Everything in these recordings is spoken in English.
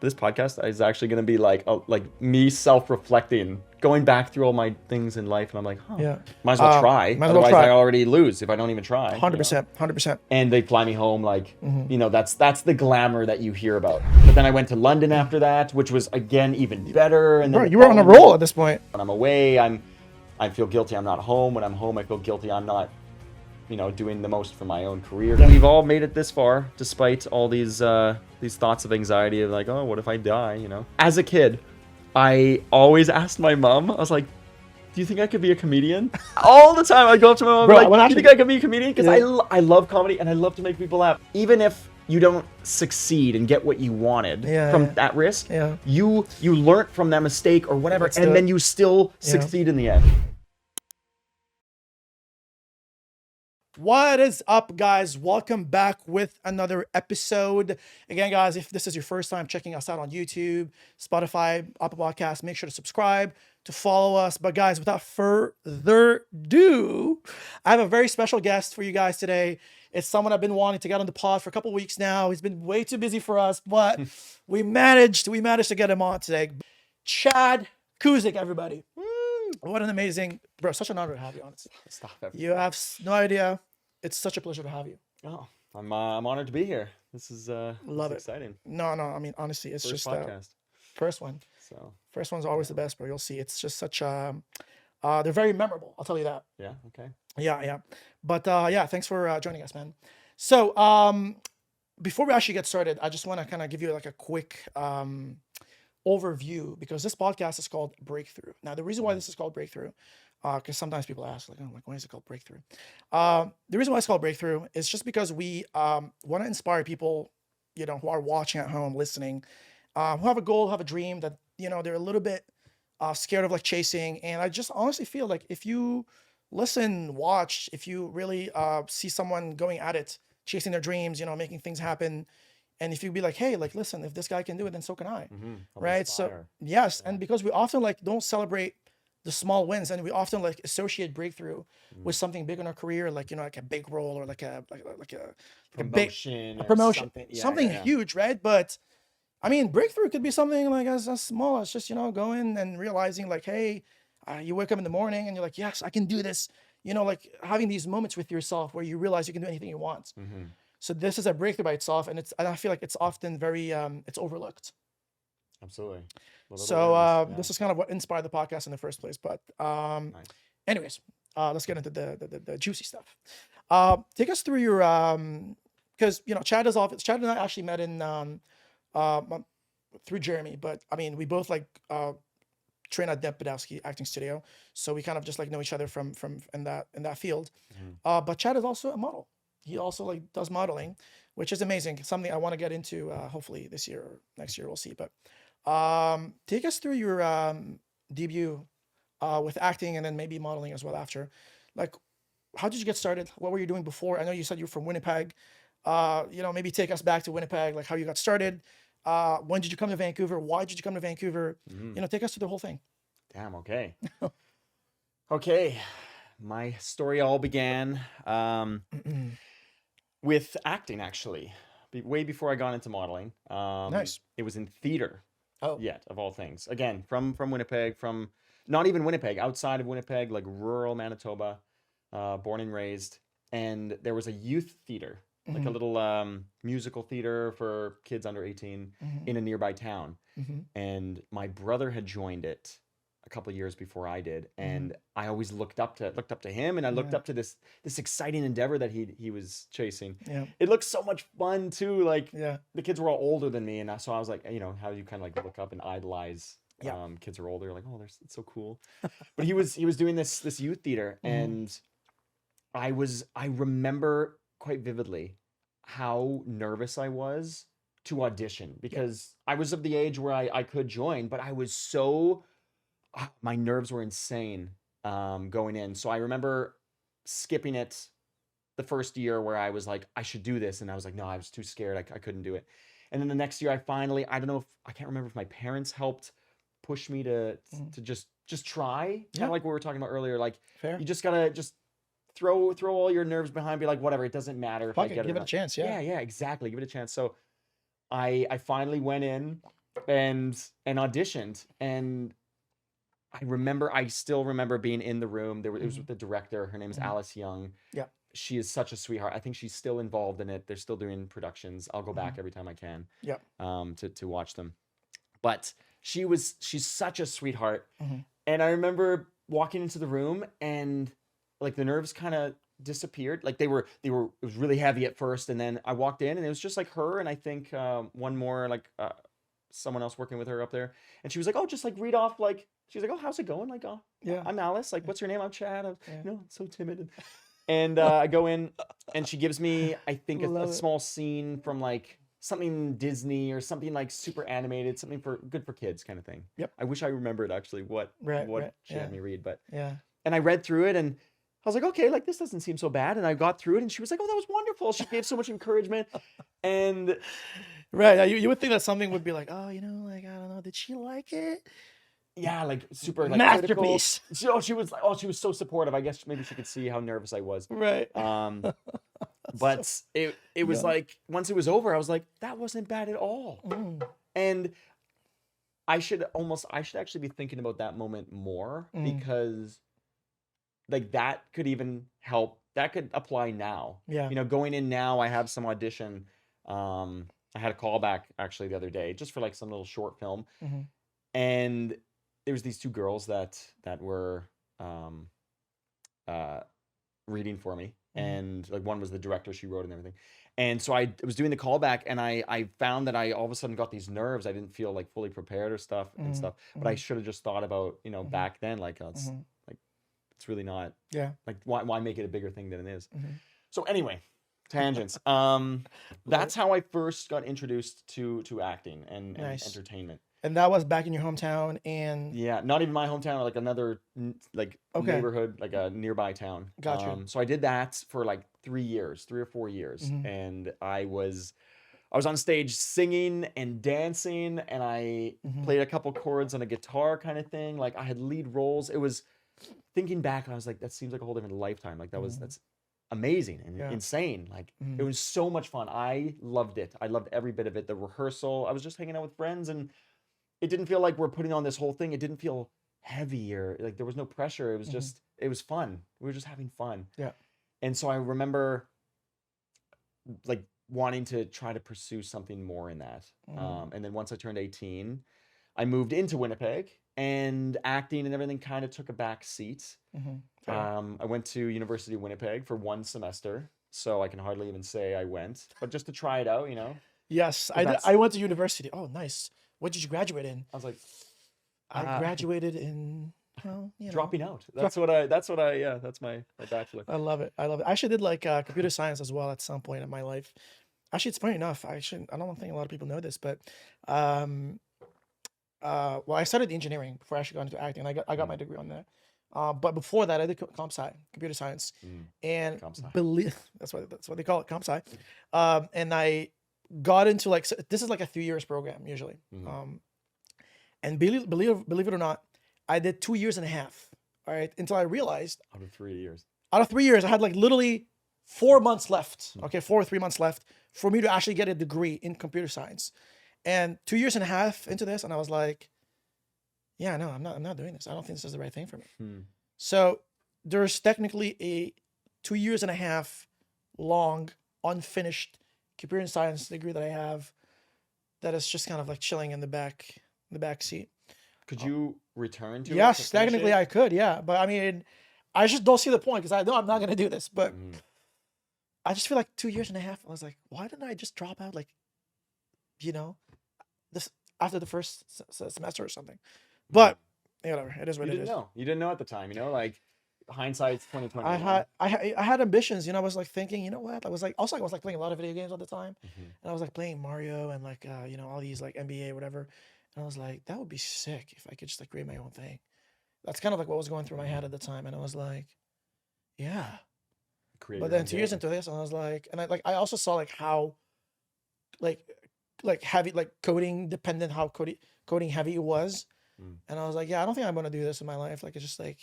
This podcast is actually going to be like me self-reflecting, going back through all my things in life, and I'm like, Yeah. might as well try. Might as well Otherwise, try. I already lose if I don't even try. 100%. 100%. And they fly me home, like, that's the glamour that you hear about. But then I went to London after that, which was again even better. And Bro, then you were on a roll at this point. when I'm away, I feel guilty I'm not home. When I'm home, I feel guilty I'm not, doing the most for my own career. We've all made it this far, despite all these thoughts of anxiety of like, oh, what if I die? As a kid, I always asked my mom. I was like, do you think I could be a comedian? All the time, I'd go up to my mom and be like, do you think I could be a comedian? Because I love comedy and I love to make people laugh. Even if you don't succeed and get what you wanted from that risk, you learn from that mistake or whatever, and then you still succeed in the end. What is up, guys? Welcome back with another episode. Again, guys, if this is your first time checking us out on YouTube, Spotify, Apple Podcasts, make sure to subscribe, to follow us. But guys, without further ado, I have a very special guest for you guys today. It's someone I've been wanting to get on the pod for a couple of weeks now. He's been way too busy for us, but we managed to get him on today. Chad Kuzyk, everybody. What an amazing, bro, such an honor to have you, honestly. Stop everything. You have no idea. It's such a pleasure to have you. Oh, I'm honored to be here. This is exciting. No, I mean, honestly, it's First just podcast. First one. So First one's always the best, bro. You'll see. It's just such they're very memorable. I'll tell you that. yeah, okay. Yeah. But yeah, thanks for joining us, man. So before we actually get started, I just want to kind of give you like a quick overview, because this podcast is called Breakthrough. Now, the reason why this is called Breakthrough, because sometimes people ask, like, why is it called Breakthrough? The reason why it's called Breakthrough is just because we want to inspire people, who are watching at home, listening, who have a goal, have a dream that, they're a little bit scared of like chasing. And I just honestly feel like if you listen, watch, if you really see someone going at it, chasing their dreams, making things happen, and if you be like, hey, like, listen, if this guy can do it, then so can I, right? Inspire. So yes, and because we often like don't celebrate the small wins, and we often like associate breakthrough with something big in our career, like like a big role or like a Promotion, promotion, or something huge, right? But I mean, breakthrough could be something like as small as just going and realizing like, hey, you wake up in the morning and you're like, yes, I can do this. Like having these moments with yourself where you realize you can do anything you want. So this is a breakthrough by itself, and I feel like it's often very it's overlooked. Absolutely. So this is kind of what inspired the podcast in the first place. But anyways, let's get into the juicy stuff. Take us through your because Chad and I actually met in through Jeremy, but I mean we both like train at Deb Badowski acting studio, so we kind of just like know each other from in that field. But Chad is also a model. He also like does modeling, which is amazing. Something I want to get into hopefully this year or next year, we'll see. But take us through your debut with acting and then maybe modeling as well after. Like, how did you get started? What were you doing before? I know you said you're from Winnipeg. Maybe take us back to Winnipeg, like how you got started. When did you come to Vancouver? Why did you come to Vancouver? Take us through the whole thing. Damn, okay. Okay. My story all began with acting, actually, way before I got into modeling. Nice. It was in theater. Oh. Yet, of all things. Again, from Winnipeg, from not even Winnipeg, outside of Winnipeg, like rural Manitoba, born and raised. And there was a youth theater, like a little musical theater for kids under 18 in a nearby town. And my brother had joined it a couple of years before I did, and I always looked up to him, and I looked up to this exciting endeavor that he was chasing. It looked so much fun too. Like the kids were all older than me, and so I was like, how you kind of like look up and idolize kids who are older, like, oh, it's so cool. But he was doing this youth theater, and I remember quite vividly how nervous I was to audition, because I was of the age where I could join, but I was so my nerves were insane going in. So I remember skipping it the first year where I was like, I should do this. And I was like, no, I was too scared. I couldn't do it. And then the next year I can't remember if my parents helped push me to just try. Kind of like what we were talking about earlier. Like, you just gotta just throw all your nerves behind, be like, whatever, it doesn't matter if I get it. Give it a chance. Yeah, exactly. Give it a chance. So I finally went in. and auditioned. And I still remember being in the room. It was with the director. Her name is Alice Young. Yeah. She is such a sweetheart. I think she's still involved in it. They're still doing productions. I'll go back every time I can. Yeah. To watch them. But she's such a sweetheart. Mm-hmm. And I remember walking into the room and like the nerves kind of disappeared. Like it was really heavy at first, and then I walked in and it was just like her and I think one more like someone else working with her up there, and she was like, "Oh, just like read off like." She's like, "Oh, how's it going?" Like, "Oh, Yeah. I'm Alice. Like, what's your name?" "I'm Chad." I'm so timid. And I go in and she gives me, I think, a small scene from like something Disney or something like super animated, something good for kids kind of thing. Yep. I wish I remembered actually what she had me read, but and I read through it and I was like, okay, like this doesn't seem so bad. And I got through it and she was like, "Oh, that was wonderful." She gave so much encouragement. And right, you would think that something would be like, oh, like I don't know, did she like it? Yeah, like super like masterpiece. Critical. She was so supportive. I guess maybe she could see how nervous I was. Right. But it was like once it was over, I was like, that wasn't bad at all. And I should actually be thinking about that moment more because like that could even help. That could apply now. Yeah. Going in now, I have some audition. I had a callback actually the other day just for like some little short film. And there was these two girls that were reading for me, and like one was the director, she wrote and everything. And so I was doing the callback, and I found that I all of a sudden got these nerves. I didn't feel like fully prepared or stuff and stuff. But I should have just thought about back then like it's really not like why make it a bigger thing than it is. So anyway, tangents. That's how I first got introduced to acting and entertainment. And that was back in your hometown, and not even my hometown, like another neighborhood, like a nearby town. Gotcha. So I did that for like 3 or 4 years, and I was on stage singing and dancing, and I played a couple chords on a guitar, kind of thing. Like I had lead roles. It was thinking back, I was like, that seems like a whole different lifetime. Like that's amazing and insane. Like it was so much fun. I loved it. I loved every bit of it. The rehearsal. I was just hanging out with friends and it didn't feel like we're putting on this whole thing. It didn't feel heavy or like there was no pressure. It was just, it was fun. We were just having fun. Yeah. And so I remember like wanting to try to pursue something more in that. And then once I turned 18, I moved into Winnipeg and acting and everything kind of took a back seat. I went to University of Winnipeg for 1 semester. So I can hardly even say I went, but just to try it out, Yes, I went to university. Oh, nice. What did you graduate in? I was like, I graduated in dropping out. That's my bachelor. I love it. I actually did like computer science as well at some point in my life. Actually, it's funny enough. I don't think a lot of people know this, but well, I studied engineering before I actually got into acting. I got my degree on that. But before that, I did comp sci, computer science, and that's what they call it, comp sci. And I got into like, this is like a 3 years program usually. And believe it or not, I did 2 years and a half. All right, until I realized out of 3 years, I had like literally 4 months left. Okay, 4 or 3 months left for me to actually get a degree in computer science. And 2 years and a half into this, and I was like, yeah, no, I'm not doing this. I don't think this is the right thing for me. So there's technically a 2 years and a half long unfinished computer science degree that I have that is just kind of like chilling in the back seat. Could you return to yes, technically I could, yeah. But I mean, I just don't see the point because I know I'm not going to do this. But I just feel like 2 years and a half, I was like, why didn't I just drop out like, this after the first semester or something? But whatever, it is what it is. You didn't know at the time, like hindsight's 2020. I had ambitions, I was like thinking, you know what? I was like playing a lot of video games all the time. And I was like playing Mario and like all these like NBA, whatever. And I was like, that would be sick if I could just like create my own thing. That's kind of like what was going through my head at the time. And I was like, yeah. But then 2 years into this, and I was like, and I also saw like how like heavy, like coding dependent, how coding heavy it was. And I was like, yeah, I don't think I'm going to do this in my life. Like, it's just like,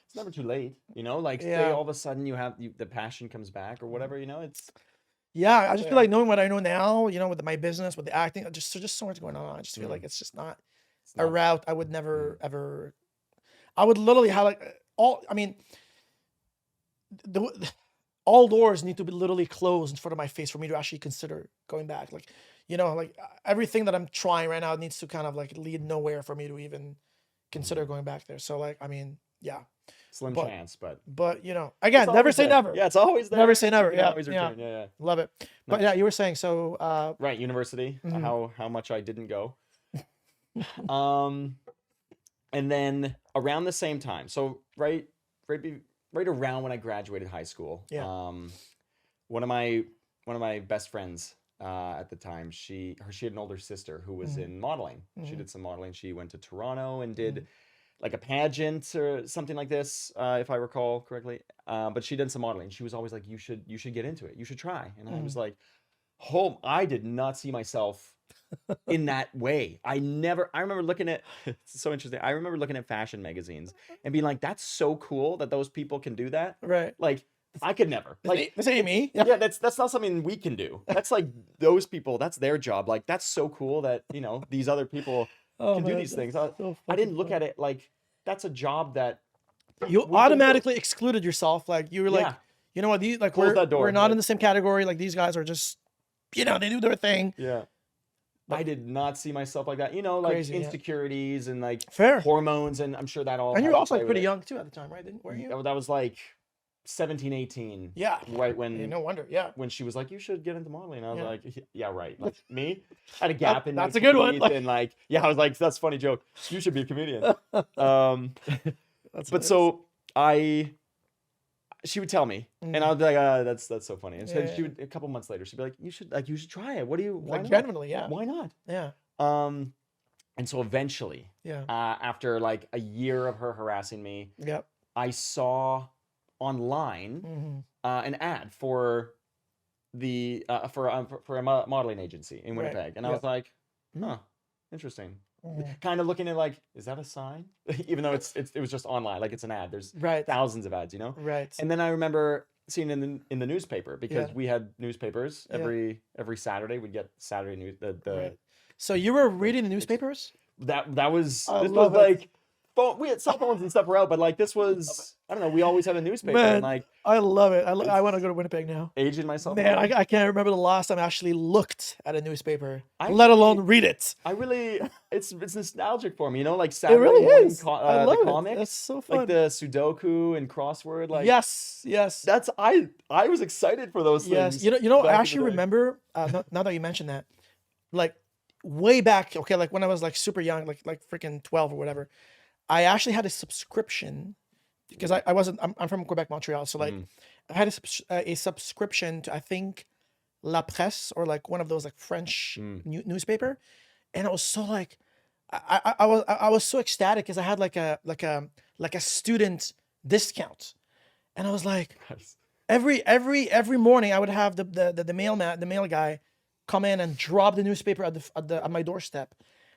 it's never too late, like say all of a sudden you have the passion comes back or whatever, it's Yeah, I just feel like knowing what I know now, you know, with my business, with the acting, just so much going on. I just feel like it's just not a route I would never ever. I would literally have like all. I mean, all doors need to be literally closed in front of my face for me to actually consider going back. Like, you know, like everything that I'm trying right now needs to kind of like lead nowhere for me to even consider going back there. So like, I mean, yeah. Slim chance, but you know, again, never say never. Yeah, it's always there. Never say never. You can Yeah, always return. Yeah. Love it. But yeah, you were saying so. Right, university. How much I didn't go. And then around the same time, so right around when I graduated high school. Yeah. One of my best friends at the time, she had an older sister who was in modeling. She did some modeling. She went to Toronto and did like a pageant or something like this, if I recall correctly. But she did some modeling. She was always like, you should get into it. You should try. And I was like, I did not see myself in that way. I remember looking at, it's so interesting. I remember looking at fashion magazines and being like, that's so cool that those people can do that. Right. Like, I could never. Like, this ain't me. Yeah, that's not something we can do. That's like those people, that's their job. Like, that's so cool that, you know, these other people can do these things. I didn't look at it like that's a job that you automatically excluded yourself. Like you were like, you know what, these like we're not in the same category. Like these guys are just, you know, they do their thing. Yeah. I did not see myself like that. You know, like crazy, insecurities and like hormones, and I'm sure that all. And you were also like pretty young too at the time, right? Weren't you? That was like 17, 18. Yeah. Right when. Yeah, no wonder. Yeah. When she was like, "You should get into modeling," I was like, "Yeah, right." Like me, I had a gap in. That's a good one. And like, yeah, I was like, "That's a funny joke. You should be a comedian." But so she would tell me, and I would be like, that's so funny. And so she would, a couple months later, she'd be like, you should try it. What do you, why not? Genuinely, yeah. Why not? Yeah. And so eventually, after like a year of her harassing me, I saw online an ad for for a modeling agency in Winnipeg, and I was like, interesting. Kind of looking at like, is that a sign? Even though it was just online, like it's an ad. There's thousands of ads, you know. Right. And then I remember seeing in the newspaper, because we had newspapers every Saturday. We'd get Saturday news. So you were reading the newspapers? This was like. We had cell phones and stuff were out, but like this was, I don't know, we always had a newspaper. Man, and like, I love it. I want to go to Winnipeg now. Aging myself. Man, I can't remember the last time I actually looked at a newspaper, let alone read it. It's nostalgic for me, you know, like Saturday it really morning is. I love the comics. That's so fun. Like the Sudoku and crossword. Like yes. That's I was excited for those things. You know, I actually remember, now that you mentioned that, like way back, okay, like when I was like super young, like freaking 12 or whatever. I actually had a subscription because I'm from Quebec, Montreal. So like I had a subscription to, I think, La Presse, or like one of those like French newspaper. And I was so like, I was so ecstatic because I had like a student discount. And I was like, every morning I would have the mailman, the mail guy come in and drop the newspaper at my doorstep.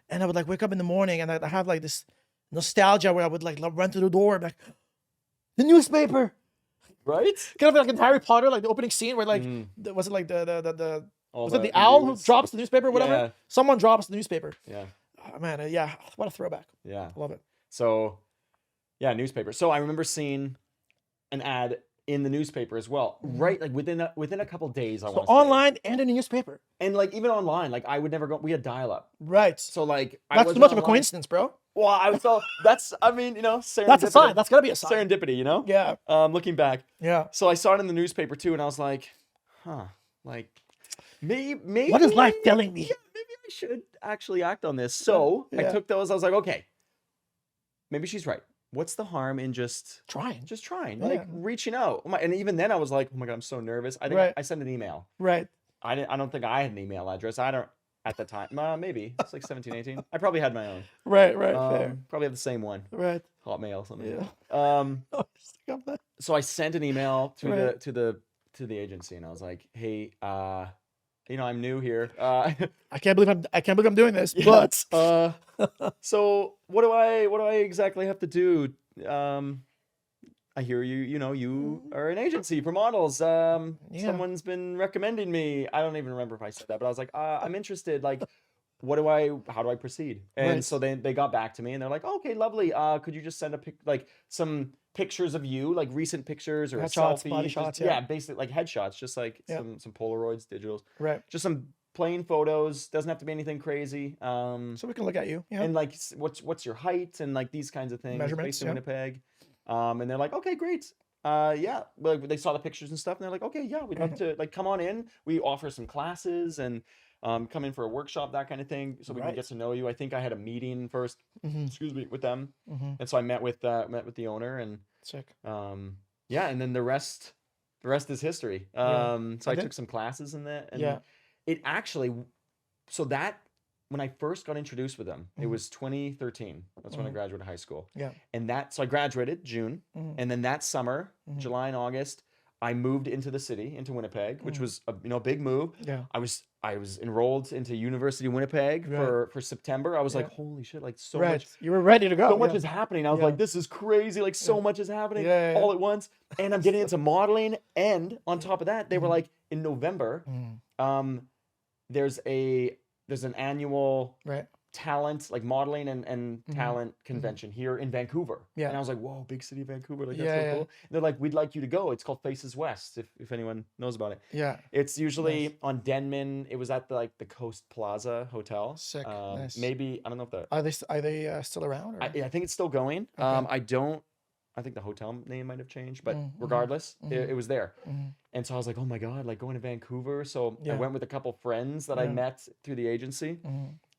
And I would like wake up in the morning and I'd have like this nostalgia where I would like run to the door and be like, the newspaper, right? Kind of like in Harry Potter, like the opening scene where like was it like the owl who drops the newspaper, whatever? Yeah. Someone drops the newspaper. Yeah. Oh, man, what a throwback. Yeah, love it. So, yeah, newspaper. So I remember seeing an ad in the newspaper as well, right? Like within a couple days, I want to online and in a newspaper, and like even online, like I would never go. We had dial-up, right? So like that's too much of a coincidence, bro. Well, that's I mean, you know, serendipity. That's a sign. That's gotta be a sign. Serendipity, you know? Yeah. Looking back. Yeah. So I saw it in the newspaper too, and I was like, like maybe what is life telling me? Yeah, maybe I should actually act on this. So I took those. I was like, okay, maybe she's right. What's the harm in just trying, like reaching out? And even then I was like, oh my God, I'm so nervous. I think I sent an email. Right. I don't think I had an email address. I don't at the time. Maybe it's like 17, 18. I probably had my own. Right. Fair. Probably have the same one. Right. Hotmail, something. Yeah. So I sent an email to the agency, and I was like, hey, you know, I'm new here. I can't believe I'm doing this, but so what do I exactly have to do? I I hear you are an agency for models. Someone's been recommending me. I don't even remember if I said that, but I was like, I'm interested. Like, how do I proceed? And so they got back to me and they're like, okay, lovely. Could you just send some pictures of you, like recent pictures or Headshots, selfie, body shots, yeah, basically like headshots, just like some Polaroids, digitals, right? Just some plain photos. Doesn't have to be anything crazy. So we can look at you, and like what's your height and like these kinds of things. Measurements, Based in Winnipeg. And they're like, okay, great. Yeah, well, they saw the pictures and stuff, and they're like, okay, yeah, we'd love to like come on in. We offer some classes and come in for a workshop, that kind of thing, so we can get to know you. I think I had a meeting first, excuse me, with them, and so I met with the owner, and sick. Yeah, and then the rest is history. So I took some classes in that, and it actually, so that when I first got introduced with them, it was 2013. That's when I graduated high school. Yeah. And so I graduated June, and then that summer, July and August, I moved into the city, into Winnipeg, which was a big move. Yeah. I was enrolled into University of Winnipeg for September. I was like, holy shit, like so much. You were ready to go. So much is happening. I was like, this is crazy. Like so much is happening all at once. And I'm getting into modeling. And on top of that, they were like, in November, there's an annual talent, like modeling and talent convention here in Vancouver. And I was like, whoa, big city of Vancouver. Like, that's so cool. And they're like, we'd like you to go. It's called Faces West, if anyone knows about it. Yeah. It's usually on Denman. It was at the Coast Plaza Hotel. Sick. Maybe, I don't know if are they still around? Or? I think it's still going. I think the hotel name might have changed, but regardless, it was there. And so I was like, oh my God, like going to Vancouver. So I went with a couple friends that I met through the agency.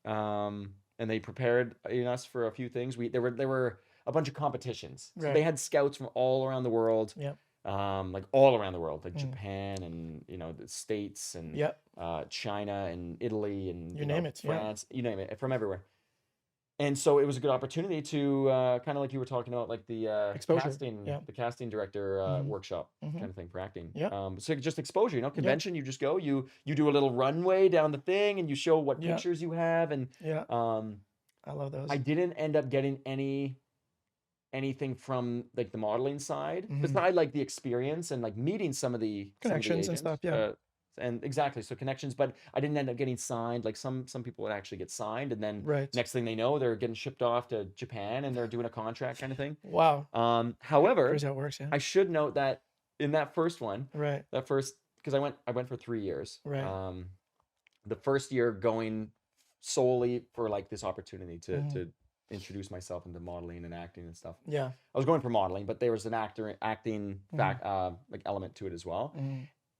And they prepared us for a few things. There were a bunch of competitions. So they had scouts from all around the world. Like all around the world, like Japan and the States and China and Italy and you name it, France, you name it, from everywhere. And so it was a good opportunity to kind of like you were talking about, like the casting director workshop kind of thing for acting. So just exposure, convention. You just go, you do a little runway down the thing, and you show what pictures you have, and I love those. I didn't end up getting anything from like the modeling side, besides like the experience and like meeting some of the connections and stuff. And exactly, so connections, but I didn't end up getting signed. Like some people would actually get signed, and then next thing they know, they're getting shipped off to Japan and they're doing a contract kind of thing. Wow. However, here's how it works. I should note that in that first one, because I went for 3 years. The first year going solely for like this opportunity to introduce myself into modeling and acting and stuff. I was going for modeling, but there was an acting like element to it as well.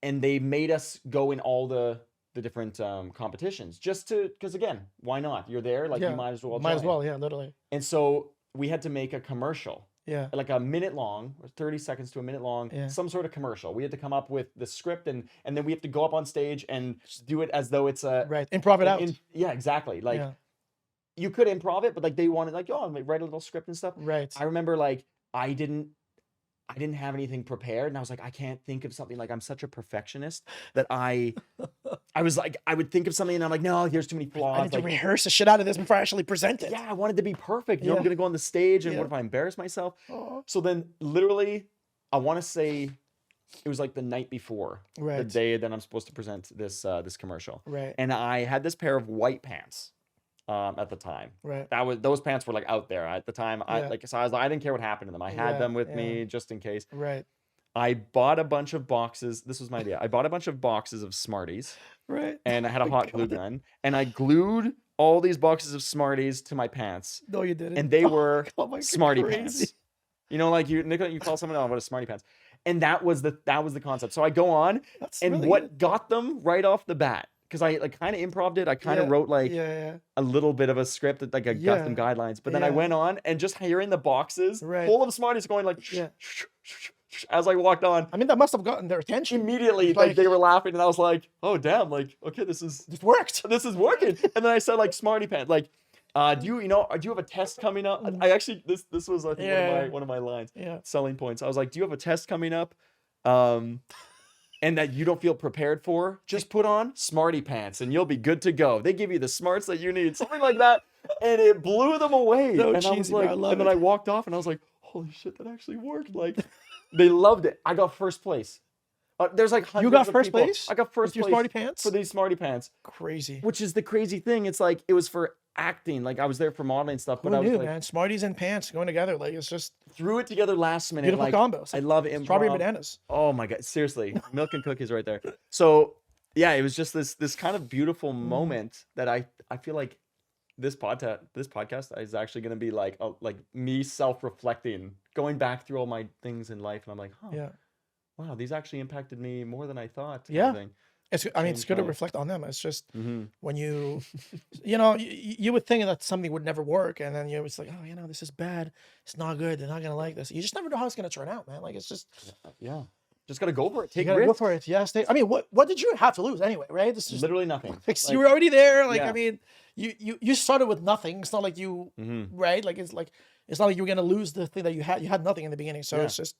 And they made us go in all the different competitions because again, why not? You're there, like you might as well. Literally. And so we had to make a commercial. Like a minute long, or 30 seconds to a minute long, some sort of commercial. We had to come up with the script and then we have to go up on stage and do it as though it's a improv it out. Yeah, exactly. Like you could improv it, but like they wanted like, write a little script and stuff. I remember like I didn't have anything prepared, and I was like, I can't think of something. Like I'm such a perfectionist that I was like, I would think of something, and I'm like, no, here's too many flaws. I need to rehearse the shit out of this before I actually present it. Yeah, I wanted to be perfect. I'm gonna go on the stage, and what if I embarrass myself? So then, literally, I want to say it was like the night before the day that I'm supposed to present this commercial. And I had this pair of white pants. At the time, those pants were like out there at the time. I didn't care what happened to them. I had them with me just in case. I bought a bunch of boxes. This was my idea. I bought a bunch of boxes of Smarties. And I had a hot glue gun, and I glued all these boxes of Smarties to my pants. No, you didn't. And they were Smartie pants. Like you call someone, what a Smartie pants. And that was the concept. So I go on, what got them right off the bat. Because I like kind of improv'd it. I kind of wrote like a little bit of a script that like I got some guidelines. But then I went on and just hearing the boxes full of Smarties going like as I walked on. I mean, that must have gotten their attention. Immediately, like they were laughing, and I was like, oh damn, like okay, this worked. This is working. And then I said like Smartie pants, like do you have a test coming up? I actually this was I think one of my lines, selling points. I was like, do you have a test coming up? And that you don't feel prepared for, just put on Smartie pants and you'll be good to go. They give you the smarts that you need, something like that. And it blew them away. So and cheesy, I was like, and then I walked off and I was like, holy shit, that actually worked. Like, They loved it. I got first place. There's like hundreds You got of first people. place? I got first With your place smarty pants? for these smarty pants. Crazy. Which is the crazy thing. It's like it was for acting. Like I was there for modeling stuff, but Who I was knew, like man? Smarties and pants going together. Like, it's just threw it together last minute. beautiful Like combos. I love improv. Strawberry bananas. Oh my god, seriously, milk and cookies right there. So yeah, it was just this kind of beautiful moment that I feel like this podcast is actually going to be like me self-reflecting, going back through all my things in life, and I'm like, oh, Yeah. wow, these actually impacted me more than I thought. kind Yeah. of thing. It's Changed good to my- reflect on them. It's just Mhm. when you you would think that something would never work, and then it's like, oh, this is bad. It's not good. They're not gonna like this. You just never know how it's gonna turn out, man. Like, it's just Yeah, just gotta go for it. you Take gotta go risks. for it. Yes. I mean, what did you have to lose anyway, right? This is Literally nothing. like, you were already there. Like, yeah. I mean, you started with nothing. It's not like you right. Like, it's not like you were gonna lose the thing that you had. You had nothing in the beginning, so Yeah. it's just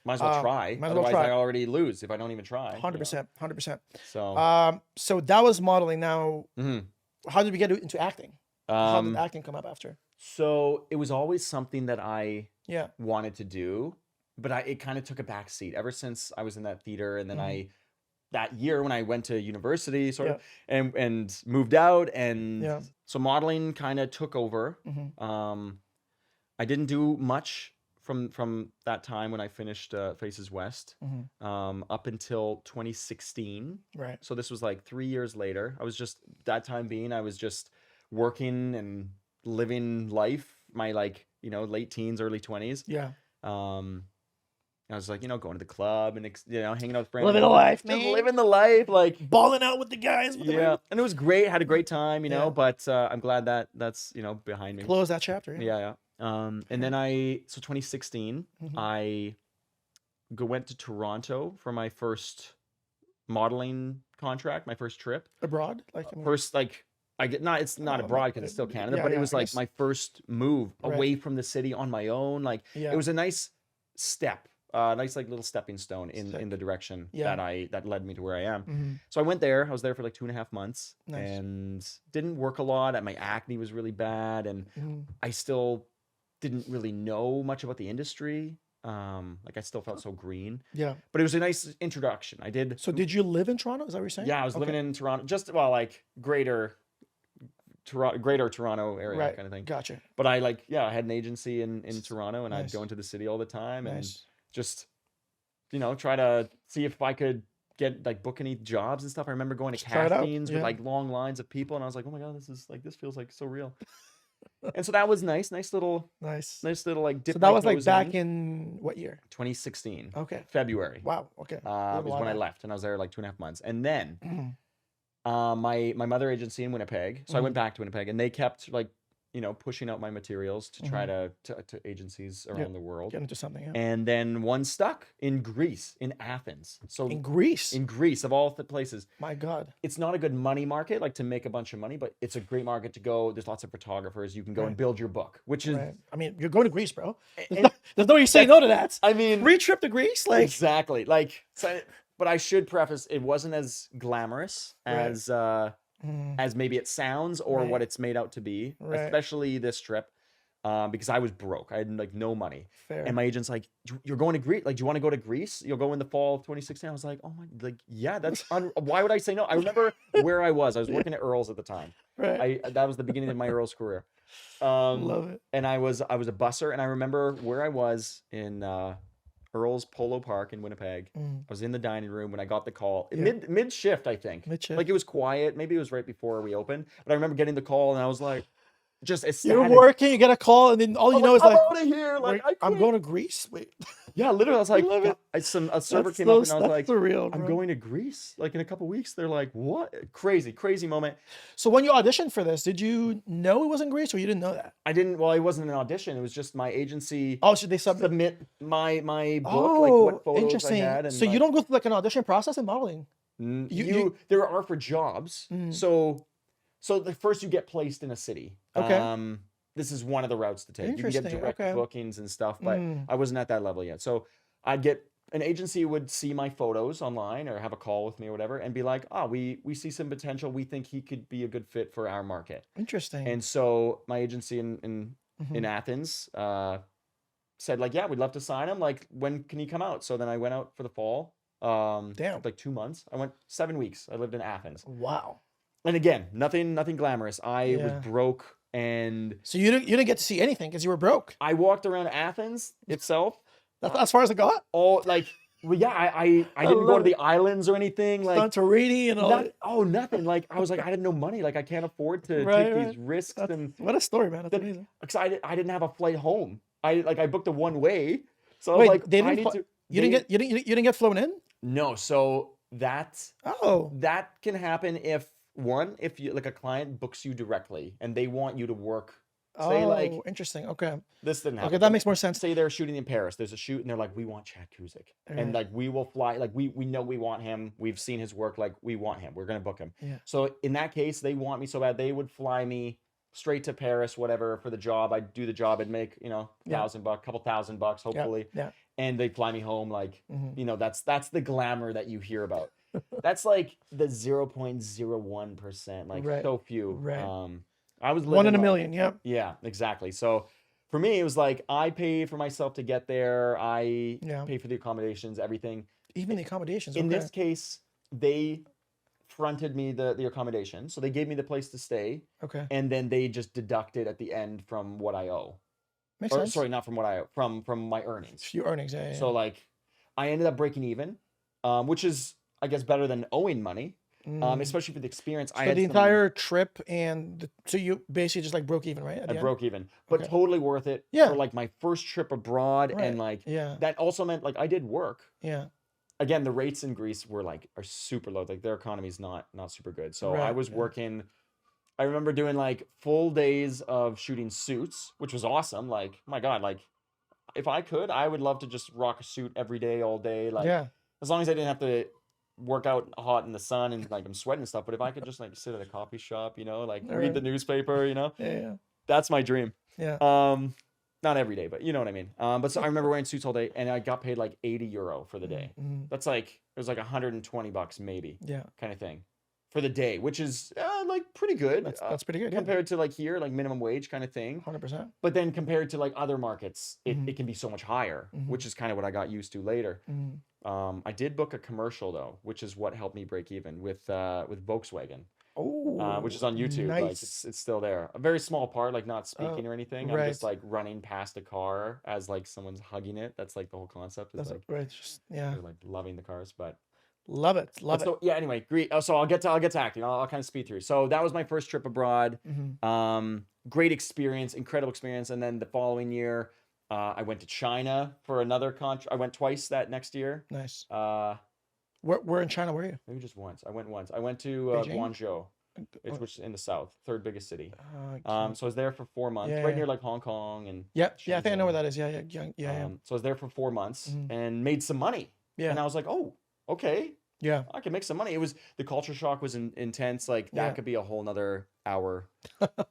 Might as well try. might as well Otherwise, try. I already lose if I don't even try. 100%. So, So that was modeling. Now, mhm. how did we get into acting? How did um, acting come up after? so it was always something that I Yeah. wanted to do, but it kind of took a back seat ever since I was in that theater, and then Mhm. that year when I went to university, sort Yeah. of, and moved out, and Yeah. so modeling kind of took over. Mhm. I didn't do much from that time when I finished Faces West, Mhm. up until 2016. Right. So this was like 3 years later. I was just that time being, I was just working and living life, my late teens, early 20s. Yeah. I was like, going to the club and hanging out with friends. Living the life, just man. living the life, like Balling out with the guys. With yeah. And it was great. Had a great time, Yeah. But I'm glad that's behind me. Close that chapter. Yeah. And then 2016, Mhm. I went to Toronto for my first modeling contract, my first trip. Abroad, like, I mean, First, it's not abroad because it's still Canada, yeah, but it yeah, was I like guess. my first move Right. away from the city on my own. Like Yeah. it was a nice step, nice like little stepping stone in Sick. the direction Yeah. that led me to where I am. Mhm. So I went there. I was there for like 2.5 months Nice. and didn't work a lot. And my acne was really bad, and Mhm. I still didn't really know much about the industry. I still felt so green, Yeah. but it was a nice introduction. I did. So did you live in Toronto? Is that what you're saying? Yeah, I was living in Toronto, just like greater Toronto area Right. kind of thing. Gotcha. But I had an agency in Toronto, and I'd Nice. go into the city all the time and Nice. just try to see if I could get book any jobs and stuff. I remember going to Just try it out, castings with yeah. long lines of people, and I was like, oh my god, this feels like so real. And so that was nice little Nice. dip. So that was like toes back in. in what year? 2016, Okay. February. Wow. Okay. Is when I left, and I was there like 2.5 months, and then Mhm. my mother agency in Winnipeg. So I went back to Winnipeg, and they kept pushing out my materials to try to agencies around the world. Get into something. Yeah. And then one stuck in Greece, in Athens. So In Greece. in Greece, of all the places, My God. it's not a good money market, like to make a bunch of money, but it's a great market to go. There's lots of photographers. You can go and build your book, which is, Right. I mean, you're going to Greece, bro. and- There's no way you say no to that. I mean, Free trip to Greece, like. exactly. But I should preface, it wasn't as glamorous Right. as maybe it sounds or Right. what it's made out to be, Right. especially this trip, because I was broke. I had no money. Fair. And my agent's like, you're going to Greece? Like, do you want to go to Greece? You'll go in the fall of 2016. I was like, oh my, yeah, that's, why would I say no? I remember where I was. I was working at Earl's at the time. Right. That was the beginning of my Earl's career. Love it. And I was a busser, and I remember where I was in Earl's Polo Park in Winnipeg. Mm. I was in the dining room when I got the call. Yeah. Mid shift, I think. Mid-shift. Like it was quiet. Maybe it was right before we opened. But I remember getting the call, and I was like, just ecstatic. You're working, you get a call, and then all you know is I'm like, out of here. Like "Wait, I'm quit." going to Greece. Wait, Yeah, literally. I was like, love it. a server That's came up, so- and I was that's like, surreal, I'm bro. going to Greece. Like in a couple weeks. They're like, what? Crazy moment. So when you auditioned for this, did you know it was in Greece, or you didn't know that? I didn't. Well, it wasn't an audition. It was just my agency. Oh, should they submit? Submit my book, Oh, like what photos interesting. I had. And So you don't go through like an audition process in modeling. there are for jobs. Mm. So the first you get placed in a city. Okay. This is one of the routes to take. You can get Interesting, direct okay. bookings and stuff, but Mm. I wasn't at that level yet. So I'd get an agency would see my photos online or have a call with me or whatever and be like, oh, we see some potential. We think he could be a good fit for our market. Interesting. And so my agency in Mhm. Athens said like, yeah, we'd love to sign him. Like, when can he come out? So then I went out for the fall. Damn. Like 2 months. I went 7 weeks. I lived in Athens. Wow. And again, nothing glamorous. I was Yeah. broke, and So you didn't get to see anything because you were broke. I walked around Athens itself. That's as far as it got. All like, well, yeah, I didn't go to the islands or anything. Like, Santorini and all. nothing. Like, I was like, I had no money. Like, I can't afford to Right, take these risks. And what a story, man. That's amazing. because I didn't have a flight home. I booked a one way. So I Wait, was like, they I didn't need fly- to. You didn't get flown in? No. So that Oh. can happen if you like a client books you directly and they want you to work. Say like, interesting. Okay. this didn't happen. Okay, that makes more sense. Say they're shooting in Paris. There's a shoot and they're like, we want Chad Kuzyk. And like, we will fly. Like, we know we want him. We've seen his work. Like, we want him. We're going to book him. Yeah. So in that case, they want me so bad. They would fly me straight to Paris, whatever, for the job. I'd do the job. I'd make, $1,000, couple $1,000, hopefully. Yeah. And they'd fly me home. Like, that's the glamour that you hear about. That's like the 0.01%, like so few. Right. I was living 1 in a million. Yeah. Yeah, exactly. So for me, it was like, I pay for myself to get there. I pay for the accommodations, everything. Even the accommodations. In this case, they fronted me the accommodation. So they gave me the place to stay. Okay. And then they just deducted at the end from what I owe. Makes sense. Sorry, not from what I owe, from my earnings. Your earnings, yeah. So like, I ended up breaking even, which is, I guess, better than owing money. Especially for the experience. So the entire trip so you basically just like broke even, right? I broke even, but totally worth it. Yeah. For like my first trip abroad, and like that also meant like I did work. Yeah. Again, the rates in Greece are super low. Like, their economy is not super good. So I was working. I remember doing like full days of shooting suits, which was awesome. Like, my God, like, if I could, I would love to just rock a suit every day, all day. Like, as long as I didn't have to work out hot in the sun and like I'm sweating and stuff. But if I could just like sit at a coffee shop, like read the newspaper, that's my dream. Yeah. Not every day, but you know what I mean. But so I remember wearing suits all day, and I got paid like €80 for the day. That's like, it was like $120 maybe. Yeah. Kind of thing for the day, which is like pretty good. That's pretty good compared to like here, like minimum wage kind of thing. 100%. But then compared to like other markets, it can be so much higher, which is kind of what I got used to later. I did book a commercial though, which is what helped me break even with Volkswagen. Oh, which is on YouTube. nice. Like, it's still there. A very small part, like not speaking or anything. Right. I'm just like running past a car as like someone's hugging it. That's like the whole concept. Is like, right. Just, they're like loving the cars, but love it. So yeah. Anyway, great. So I'll get to acting. I'll kind of speed through. So that was my first trip abroad. Great experience, incredible experience. And then the following year, I went to China for another I went twice that next year. Nice. Where in China were you? Maybe just once. I went once. I went to Guangzhou, which is in the south, third biggest city. So I was there for 4 months, right near like Hong Kong and I think I know where that is. Yeah. So I was there for 4 months and made some money. Yeah. And I was like, oh, okay. Yeah. I can make some money. The culture shock was intense. Like, that could be a whole nother hour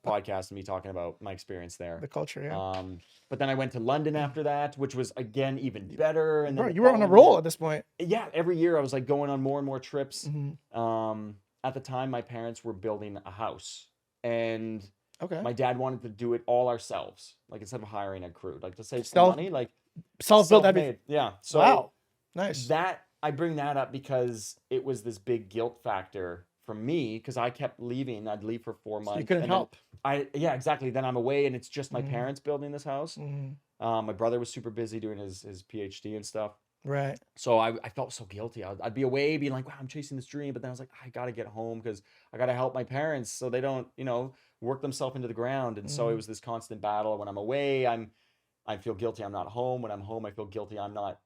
podcast of me talking about my experience there. The culture, yeah. But then I went to London after that, which was again even better. And then you were on a roll at this point. Yeah, every year I was like going on more and more trips. At the time, my parents were building a house, and my dad wanted to do it all ourselves, like instead of hiring a crew, like to save some money, like self-built. Yeah. So wow, nice. I bring that up because it was this big guilt factor for me, because I kept leaving. I'd leave for 4 months. So you couldn't help. Exactly. Then I'm away, and it's just my parents building this house. My brother was super busy doing his PhD and stuff. Right. So I felt so guilty. I'd be away, being like, wow, I'm chasing this dream. But then I was like, I got to get home because I got to help my parents so they don't, work themselves into the ground. And so it was this constant battle. When I'm away, I feel guilty I'm not home. When I'm home, I feel guilty I'm not,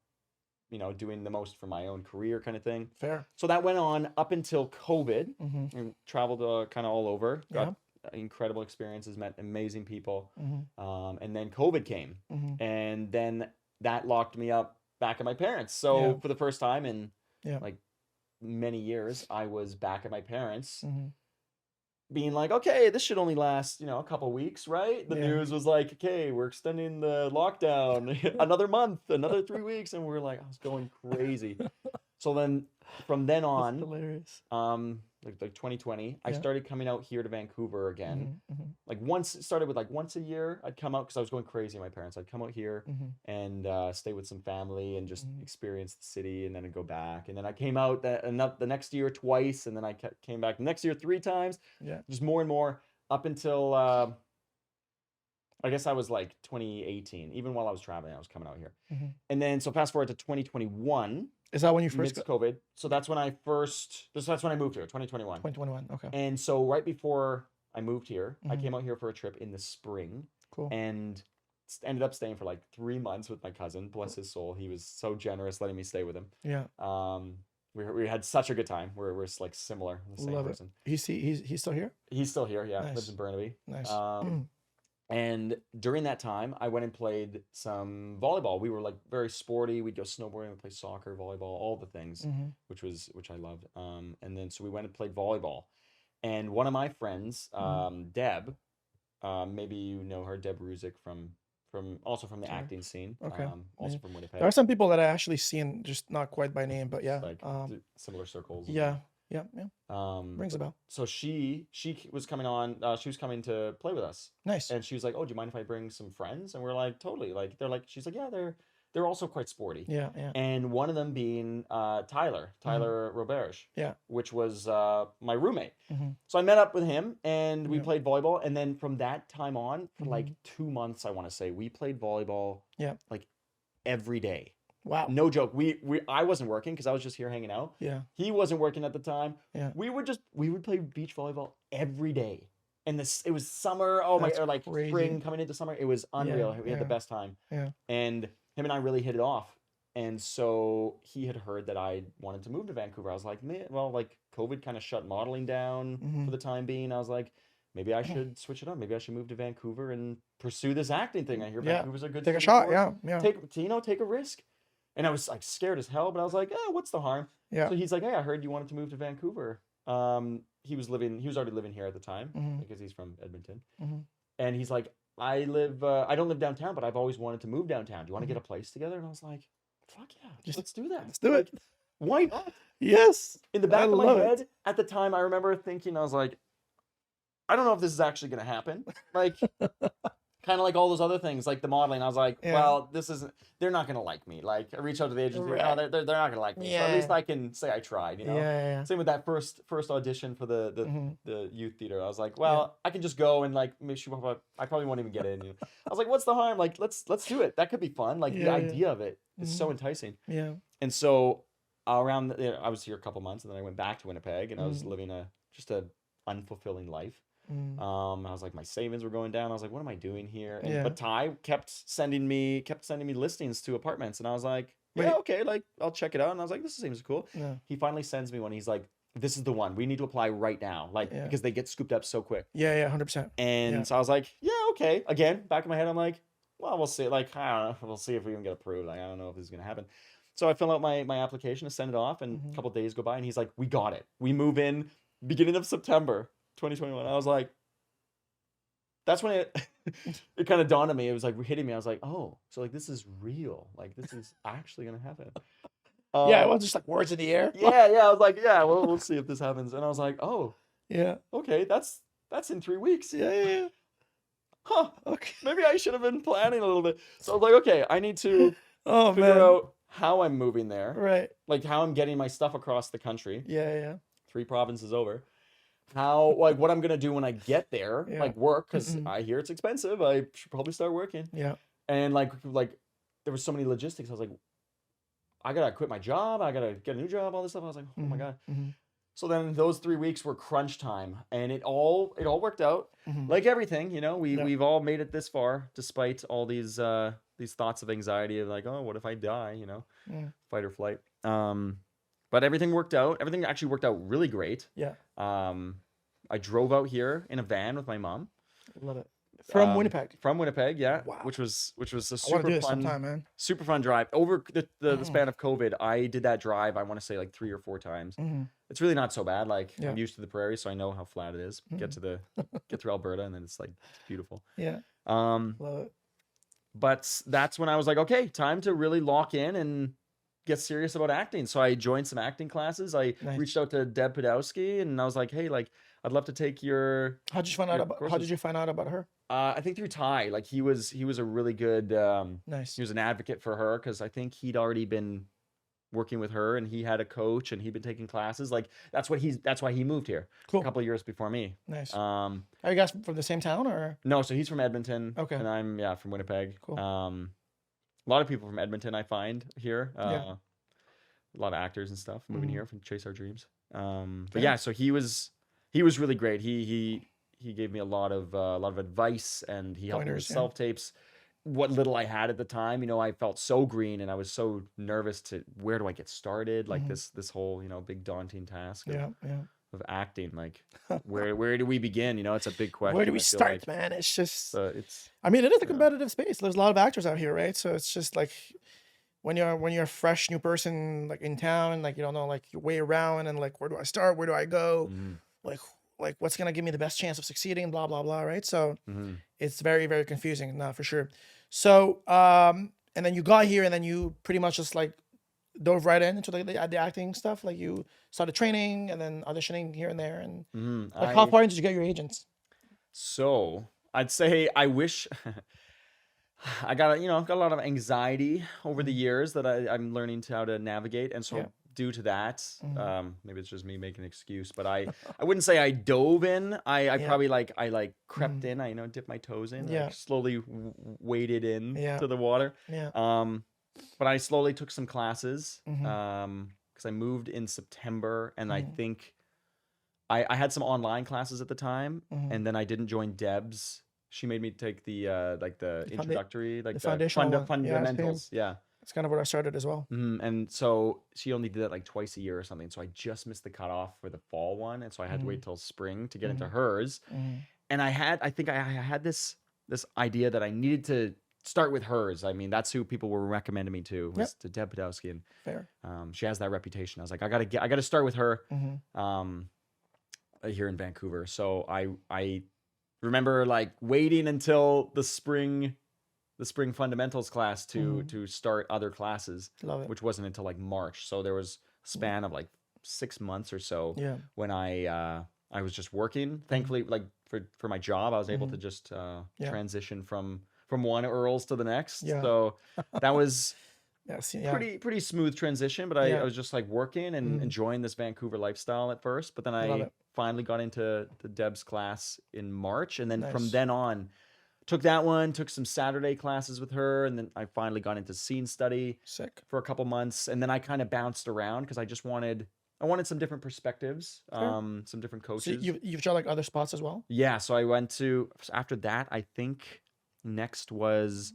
doing the most for my own career kind of thing. Fair. So that went on up until COVID, and traveled kind of all over. Got incredible experiences, met amazing people. And then COVID came, and then that locked me up back at my parents. So for the first time in like many years, I was back at my parents, being like, okay, this should only last, a couple weeks, right? The news was like, okay, we're extending the lockdown another month, another 3 weeks. And we're like, I was going crazy. So then from then That's on, hilarious. like 2020, I Yeah. started coming out here to Vancouver again. Like once it started with like once a year, I'd come out because I was going crazy. My parents, I'd come out here and stay with some family and just experience the city, and then I'd go back. And then I came out the next year twice, and then I came back the next year 3 times. Yeah. Just more and more up until I guess I was like 2018. Even while I was traveling, I was coming out here. And then so fast forward to 2021. Is that when you first Midst COVID. So that's when I that's when I moved here, 2021. 2021. Okay. And so right before I moved here, I came out here for a trip in the spring. Cool. And ended up staying for like 3 months with my cousin. Bless his soul. He was so generous letting me stay with him. Yeah. We had such a good time. We're like similar, the same person. He's still here? He's still here, yeah. Nice. Lives in Burnaby. Nice. And during that time, I went and played some volleyball. We were like very sporty. We'd go snowboarding, we'd play soccer, volleyball, all the things, which I loved. And then so we went and played volleyball. And one of my friends, Deb, maybe you know her, Deb Ruzick from also from the acting scene. Okay. Also from Winnipeg. There are some people that I actually seen, just not quite by name, but yeah. Like similar circles. Yeah. Rings a bell. So she was coming on. She was coming to play with us. Nice. And she was like, "Oh, do you mind if I bring some friends?" And we're like, "Totally." Like she's like, "Yeah, they're also quite sporty." Yeah. And one of them being Tyler Roberge. Yeah. Which was my roommate. So I met up with him and we played volleyball. And then from that time on, for like 2 months, I want to say, we played volleyball. Yeah. Like every day. Wow. No joke. I wasn't working because I was just here hanging out. Yeah. He wasn't working at the time. Yeah. We would play beach volleyball every day. And it was summer. Oh my, or like crazy. spring coming into summer. It was unreal. We had the best time. Yeah. And him and I really hit it off. And so he had heard that I wanted to move to Vancouver. I was like, man, well, like COVID kind of shut modeling down for the time being. I was like, maybe I should switch it up. Maybe I should move to Vancouver and pursue this acting thing. I hear Vancouver's a good take a city shot. for it. Yeah. Take a risk. And I was like scared as hell, but I was like, what's the harm? Yeah. So he's like, hey, I heard you wanted to move to Vancouver. He was already living here at the time because he's from Edmonton. And he's like, I don't live downtown, but I've always wanted to move downtown. Do you want to get a place together? And I was like, fuck yeah, let's do that. Let's do it. Why not? Yes. In the back of my head at the time, I remember thinking, I was like, I don't know if this is actually going to happen. Like, kind of like all those other things, like the modeling. I was like, well, they're not going to like me. Like, I reach out to the agency, they're not going to like me. So at least I can say I tried, you know? Yeah. Same with that first audition for the youth theater. I was like, well, I can just go and like, I probably won't even get in. You know? I was like, what's the harm? Like, let's do it. That could be fun. Like, the idea of it is so enticing. Yeah. And so I was here a couple months, and then I went back to Winnipeg, and I was living just a unfulfilling life. I was like, my savings were going down. I was like, what am I doing here? But Ty kept sending me listings to apartments, and I was like, yeah, okay, like I'll check it out. And I was like, this seems cool. Yeah. He finally sends me one. He's like, this is the one. We need to apply right now, like because they get scooped up so quick. Yeah, 100%. And so I was like, yeah, okay. Again, back in my head, I'm like, well, we'll see. Like, I don't know. We'll see if we even get approved. Like, I don't know if this is gonna happen. So I fill out my application to send it off, and a couple of days go by, and he's like, we got it. We move in beginning of September 2021. I was like, that's when it kind of dawned on me. It was like hitting me. I was like, oh, so like this is real. Like this is actually gonna happen. Yeah, it wasn't just like words in the air. Yeah. I was like, yeah, well, we'll see if this happens. And I was like, oh, yeah, okay, that's in 3 weeks. Yeah. Huh. Okay. Maybe I should have been planning a little bit. So I was like, okay, I need to figure out how I'm moving there. Right. Like how I'm getting my stuff across the country. Yeah. 3 provinces over. How, like, what I'm gonna do when I get there, like work, because I hear it's expensive. I should probably start working. Yeah. And like there was so many logistics. I was like, I gotta quit my job. I gotta get a new job. All this stuff. I was like, oh my god. So then those 3 weeks were crunch time, and it all worked out. Like everything, you know, we've all made it this far, despite all these thoughts of anxiety of like, oh, what if I die? You know, fight or flight. But everything worked out. Everything actually worked out really great. Yeah. I drove out here in a van with my mom. Love it. From Winnipeg. From Winnipeg, yeah. Wow. Which was a super fun drive. Over the span of COVID, I did that drive, I want to say like 3 or 4 times. It's really not so bad. Like I'm used to the prairie, so I know how flat it is. Get through Alberta, and then it's like beautiful. Yeah. Love it. But that's when I was like, okay, time to really lock in and get serious about acting. So I joined some acting classes. I Nice. reached out to Deb Podowski, and I was like, hey, like, I'd love to take your How did you find out about? How courses. did you find out about her? I think through Ty. Like he was a really good. Nice. He was an advocate for her because I think he'd already been working with her, and he had a coach, and he'd been taking classes. Like that's why he moved here Cool. a couple of years before me. Nice. Are you guys from the same town or? No, so he's from Edmonton. Okay. And I'm from Winnipeg. Cool. A lot of people from Edmonton I find here. Yeah. A lot of actors and stuff moving here from Chase Our Dreams. But Fair. yeah, so he was really great. He gave me a lot of advice, and he helped me with Pointers, yeah. self tapes. What little I had at the time, I felt so green, and I was so nervous to where do I get started? Like this whole big daunting task of acting. Like where do we begin? It's a big question. Where do we I feel start, like. man? It's just. It's I mean, it is a competitive space. There's a lot of actors out here, right? So it's just like when you're a fresh new person, like in town, and like you don't know like your way around, and like where do I start? Where do I go? Like what's gonna give me the best chance of succeeding? Blah blah blah, right? So it's very very confusing, no, for sure. So and then you got here, and then you pretty much just like dove right into the acting stuff. Like you started training and then auditioning here and there, and like how far did you get your agents? So I'd say I wish I've got a lot of anxiety over the years that I'm learning how to navigate, and so due to that, maybe it's just me making an excuse, but I wouldn't say I dove in. I probably I crept in. I dipped my toes in. Like slowly waded in to the water. But I slowly took some classes because I moved in September, and I think I had some online classes at the time, and then I didn't join Deb's. She made me take the introductory, like the fundamentals. Yeah. That's kind of what I started as well. And so she only did that like twice a year or something. So I just missed the cutoff for the fall one, and so I had to wait till spring to get into hers. And I think I had this idea that I needed to start with hers. I mean, that's who people were recommending me to, was to Deb Podowski, and Fair. She has that reputation. I was like, I gotta start with her. Here in Vancouver. So I remember like waiting until the spring fundamentals class to start other classes. Love it. Which wasn't until like March. So there was a span of like 6 months or so when I was just working. Thankfully, like for my job, I was able to just transition from one Earls to the next. So that was pretty smooth transition, but I was just like working and enjoying this Vancouver lifestyle at first, but then I finally got into the Deb's class in March, and then from then on took some Saturday classes with her, and then I finally got into scene study for a couple months, and then I kind of bounced around because I wanted some different perspectives, some different coaches. So you've tried like other spots as well? Yeah, so I went to, after that, I think next was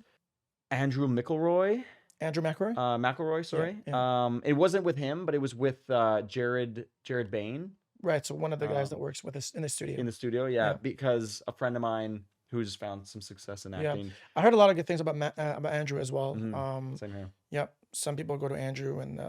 Andrew McElroy. Andrew McElroy? McElroy, sorry. Yeah. It wasn't with him, but it was with Jared Bain. Right, so one of the guys that works with us in the studio. In the studio, yeah, because a friend of mine who's found some success in acting. I heard a lot of good things about Andrew as well. Same here. Yep, some people go to Andrew, and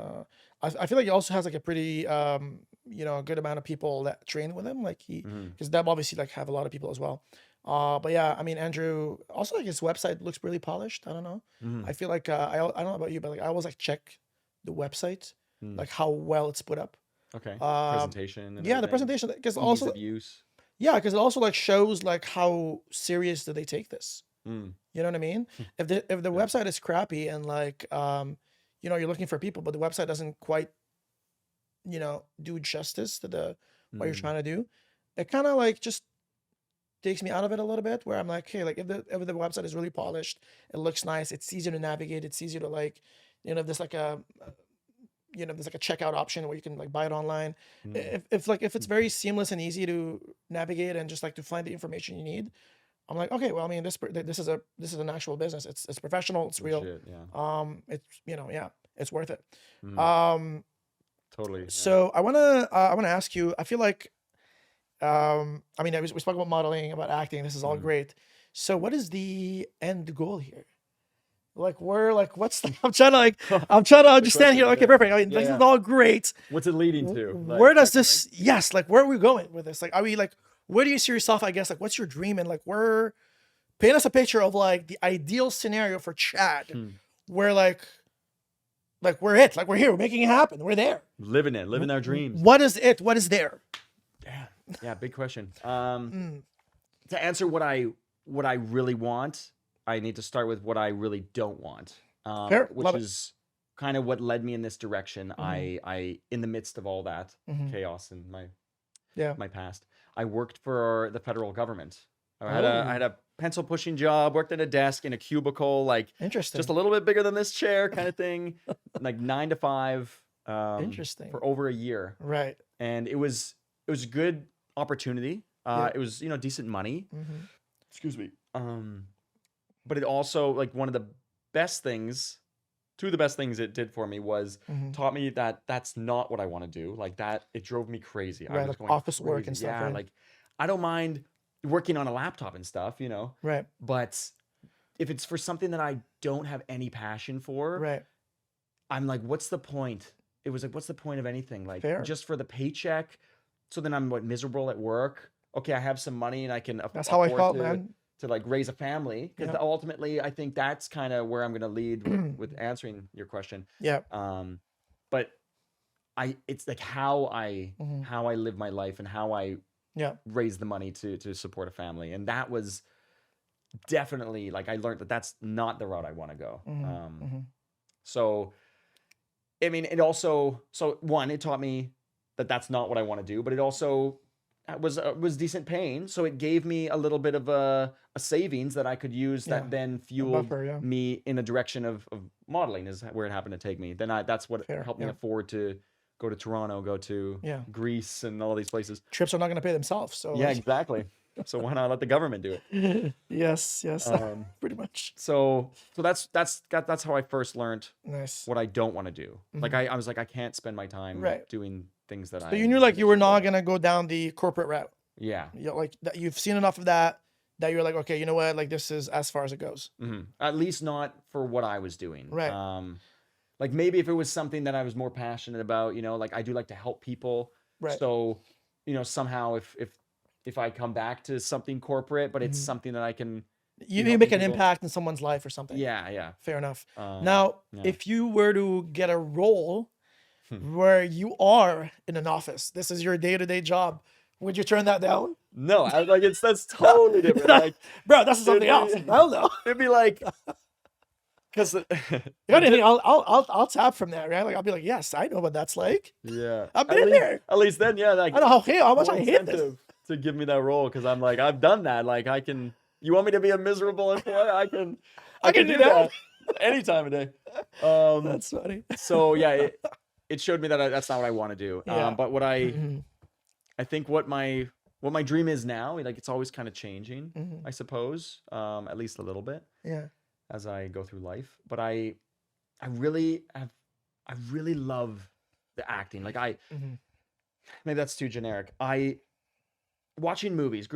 I feel like he also has like a pretty good amount of people that train with him. Like because Deb obviously like have a lot of people as well. But yeah, I mean Andrew also like his website looks really polished. I don't know. I feel like I don't know about you, but like I always like check the website, like how well it's put up. Okay. Presentation. And the presentation, because also of use. Yeah, because it also like shows like how serious do they take this. You know what I mean? If the website is crappy and like you're looking for people, but the website doesn't quite do justice to what you're trying to do, it kind of like just takes me out of it a little bit, where I'm like, hey, like if the website is really polished, it looks nice, it's easier to navigate, it's easier to like, if there's like a there's like a checkout option where you can like buy it online. If it's very seamless and easy to navigate and just like to find the information you need, I'm like, okay, well, I mean, this is an actual business. It's professional. It's real. Legit, yeah. It's worth it. Totally. Yeah. So I wanna ask you. I feel like, I mean, we spoke about modeling, about acting. This is all great. So what is the end goal here? Like what's I'm trying to understand here. Okay, perfect. I mean, this is all great. What's it leading to? Where does this? Yes, like where are we going with this? Like, are we like, where do you see yourself? I guess like, what's your dream? And like, paint us a picture of like the ideal scenario for Chad, where like, Like we're it. Like we're here. We're making it happen. We're there. Living our dreams. What is it? What is there? Yeah, big question. Mm. To answer what I really want, I need to start with what I really don't want. Fair. Which Love it. is kind of what led me in this direction. I in the midst of all that chaos in my past, I worked for the federal government. I had a pencil pushing job, worked at a desk in a cubicle, like Interesting. just a little bit bigger than this chair kind of thing, like 9 to 5. Interesting. For over a year. Right. And it was a good opportunity. It was, decent money. Excuse me. But it also, like, two of the best things it did for me was taught me that that's not what I want to do. Like that, it drove me crazy. Right, I was like going office work crazy. and stuff. Yeah, Right? like I don't mind working on a laptop and stuff, Right. But if it's for something that I don't have any passion for, Right. I'm like, what's the point? It was like, what's the point of anything? Like, Fair. just for the paycheck? So then I'm miserable at work. Okay, I have some money and I can That's how I afford felt, to, man. to like raise a family. Because Yeah. ultimately, I think that's kind of where I'm going to lead with answering your question. Yeah. But it's like how I live my life and how I raise the money to support a family. And that was definitely, like, I learned that that's not the route I want to go. So, I mean, it also, it taught me that that's not what I want to do, but it also was decent paying. So it gave me a little bit of a savings that I could use that then fueled buffer, me in a direction of modeling is where it happened to take me. Then that's what helped me afford to go to Toronto, go to Greece and all these places. Trips are not going to pay themselves. So yeah, exactly. So why not let the government do it? Yes, pretty much. So that's how I first learned what I don't want to do. Like I was like, I can't spend my time doing things that So you knew like you were not gonna go down the corporate route. Yeah. Like that you've seen enough of that you're like, okay, you know what? Like this is as far as it goes. At least not for what I was doing. Right. Like maybe if it was something that I was more passionate about, like I do like to help people. Right. So, somehow if I come back to something corporate, but it's something that I can you make an impact in someone's life or something. Yeah. Fair enough. Now, if you were to get a role where you are in an office, this is your day-to-day job, would you turn that down? No, I was like, that's totally different. Like, bro, that's something else. Hell no. It'd be like, because I'll tap from that, right? Like I'll be like, yes, I know what that's like. Yeah, I've been there. At least then, like I know how much I hate this. To give me that role, because I'm like, I've done that. Like I can. You want me to be a miserable employee? I can do that any time of day. That's funny. So yeah, it showed me that that's not what I want to do. Yeah. But what I think what my dream is now, like it's always kind of changing, I suppose, at least a little bit. Yeah. As I go through life, but I really love the acting. Like maybe that's too generic. Grew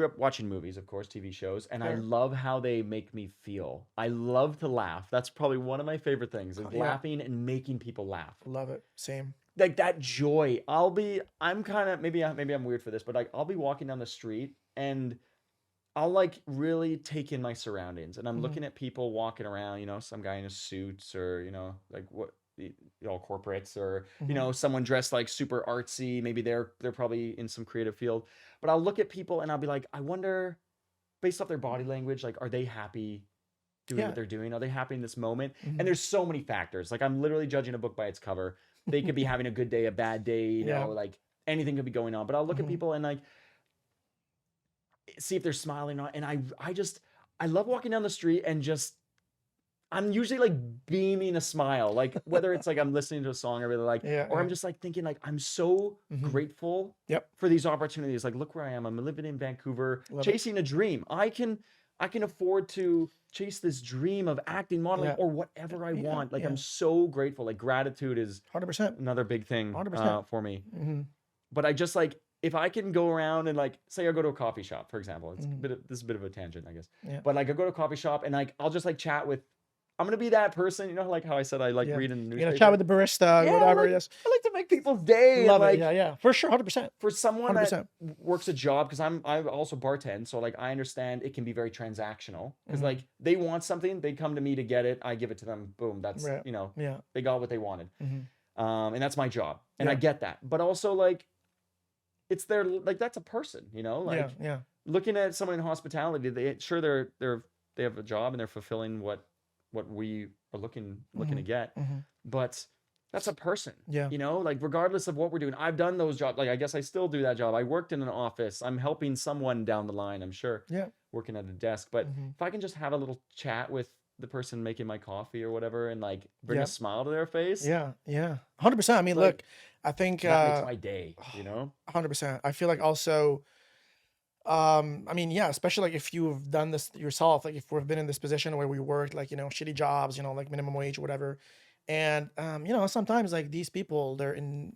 up watching movies, of course, TV shows, and I love how they make me feel. I love to laugh. That's probably one of my favorite things, is laughing and making people laugh. Love it. Same. Like that joy. I'm kind of, maybe I'm weird for this, but like I'll be walking down the street and I'll like really take in my surroundings, and I'm looking at people walking around, some guy in a suit, or, like all corporates, or, someone dressed like super artsy. Maybe they're probably in some creative field, but I'll look at people and I'll be like, I wonder, based off their body language, like, are they happy doing what they're doing? Are they happy in this moment? And there's so many factors. Like I'm literally judging a book by its cover. They could be having a good day, a bad day, like anything could be going on, but I'll look at people and like, see if they're smiling or not. And I love walking down the street and I'm usually like beaming a smile, like whether it's like I'm listening to a song I really like, or I'm just like thinking like, I'm so grateful for these opportunities. Like, look where I am. I'm living in Vancouver, chasing a dream. I can afford to chase this dream of acting, modeling, or whatever I want. Like, I'm so grateful. Like, gratitude is 100% another big thing 100%. For me. But I just like, if I can go around and like, say I go to a coffee shop, for example, this is a bit of a tangent, I guess. But like I go to a coffee shop and like, I'll just like chat with I'm gonna be that person, you know, like how I said I like Yeah. reading the You know, newspaper. chat with the barista, Yeah, whatever. like, Yes. I like to make people's day, and Love it. like Yeah, yeah. For sure, 100%. for someone that 100%. works a job, because I also bartend, so like I understand it can be very transactional. Because Mhm. like they want something, they come to me to get it, I give it to them, boom, that's Right. you know, Yeah. they got what they wanted. Mhm. And that's my job, and I Yeah. get that. But also like it's their like that's a person, you know, Yeah. like Yeah. looking at someone in hospitality, they have a job and they're fulfilling what we are looking to Mhm. get, Mhm. but that's a person, Yeah. you know, like regardless of what we're doing. I've done those jobs, like I guess I still do that job. I worked in an office, I'm helping someone down the line, I'm sure, Yeah. working at a desk. But Mhm. if I can just have a little chat with the person making my coffee or whatever, and like bring Yeah. a smile to their face, Yeah. Yeah. 100%. I mean, like look, I think that makes my day, you know. 100%. I feel like also, I mean, yeah, especially like if you've done this yourself, like if we've been in this position where we worked like, you know, shitty jobs, you know, like minimum wage or whatever. And you know, sometimes like these people, they're in,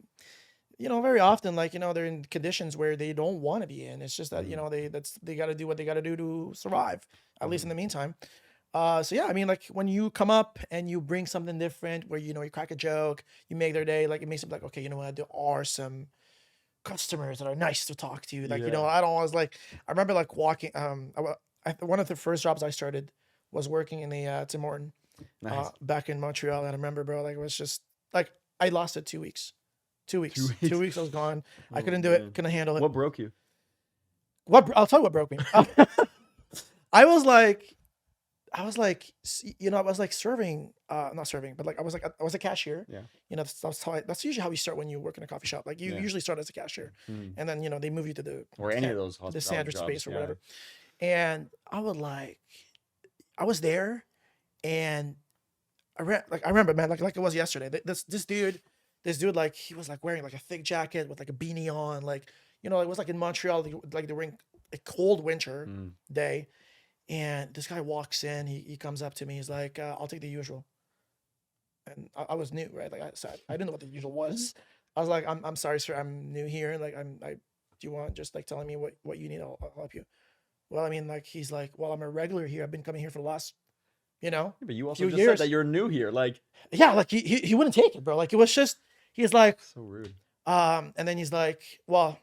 you know, very often like, you know, they're in conditions where they don't want to be in. It's just that, you Mm-hmm. know, they got to do what they got to do to survive, at least Mm-hmm. in the meantime. So yeah, I mean, like when you come up and you bring something different, where you know you crack a joke, you make their day, like it makes them like, okay, you know what, there are some customers that are nice to talk to. Like, you know, Yeah. I don't always like. I remember like walking. One of the first jobs I started was working in the Tim Horton, Nice. back in Montreal, and I remember, bro, like it was just like I lost it 2 weeks. 2 weeks. 2 2 weeks. weeks I was gone. I Oh couldn't do it. man. Couldn't handle it. What broke you? I'll tell you what broke me. I was like, you know, I was like serving, not serving, but like I was a cashier. Yeah. You know, that's usually how you start when you work in a coffee shop. Like you Yeah. usually start as a cashier, Mm. and then you know they move you to the Or any of those the hospitality sandwich jobs. space or Yeah. whatever. And I was there, and I remember, man, like it was yesterday. This dude, like he was like wearing like a thick jacket with like a beanie on, like you know, it was like in Montreal, like during a cold winter Mm. day. And this guy walks in, he comes up to me, he's like, I'll take the usual. And I was new, right? Like I said, I didn't know what the usual was. I was like, I'm sorry, sir, I'm new here. Like do you want just like telling me what you need? I'll help you. Well, I mean, like he's like, well, I'm a regular here. I've been coming here for the last, you know, Yeah, but you also few just said years. that you're new here. Like, Yeah, like he wouldn't take it, bro. Like it was just, he's like, so rude. and then he's like, well,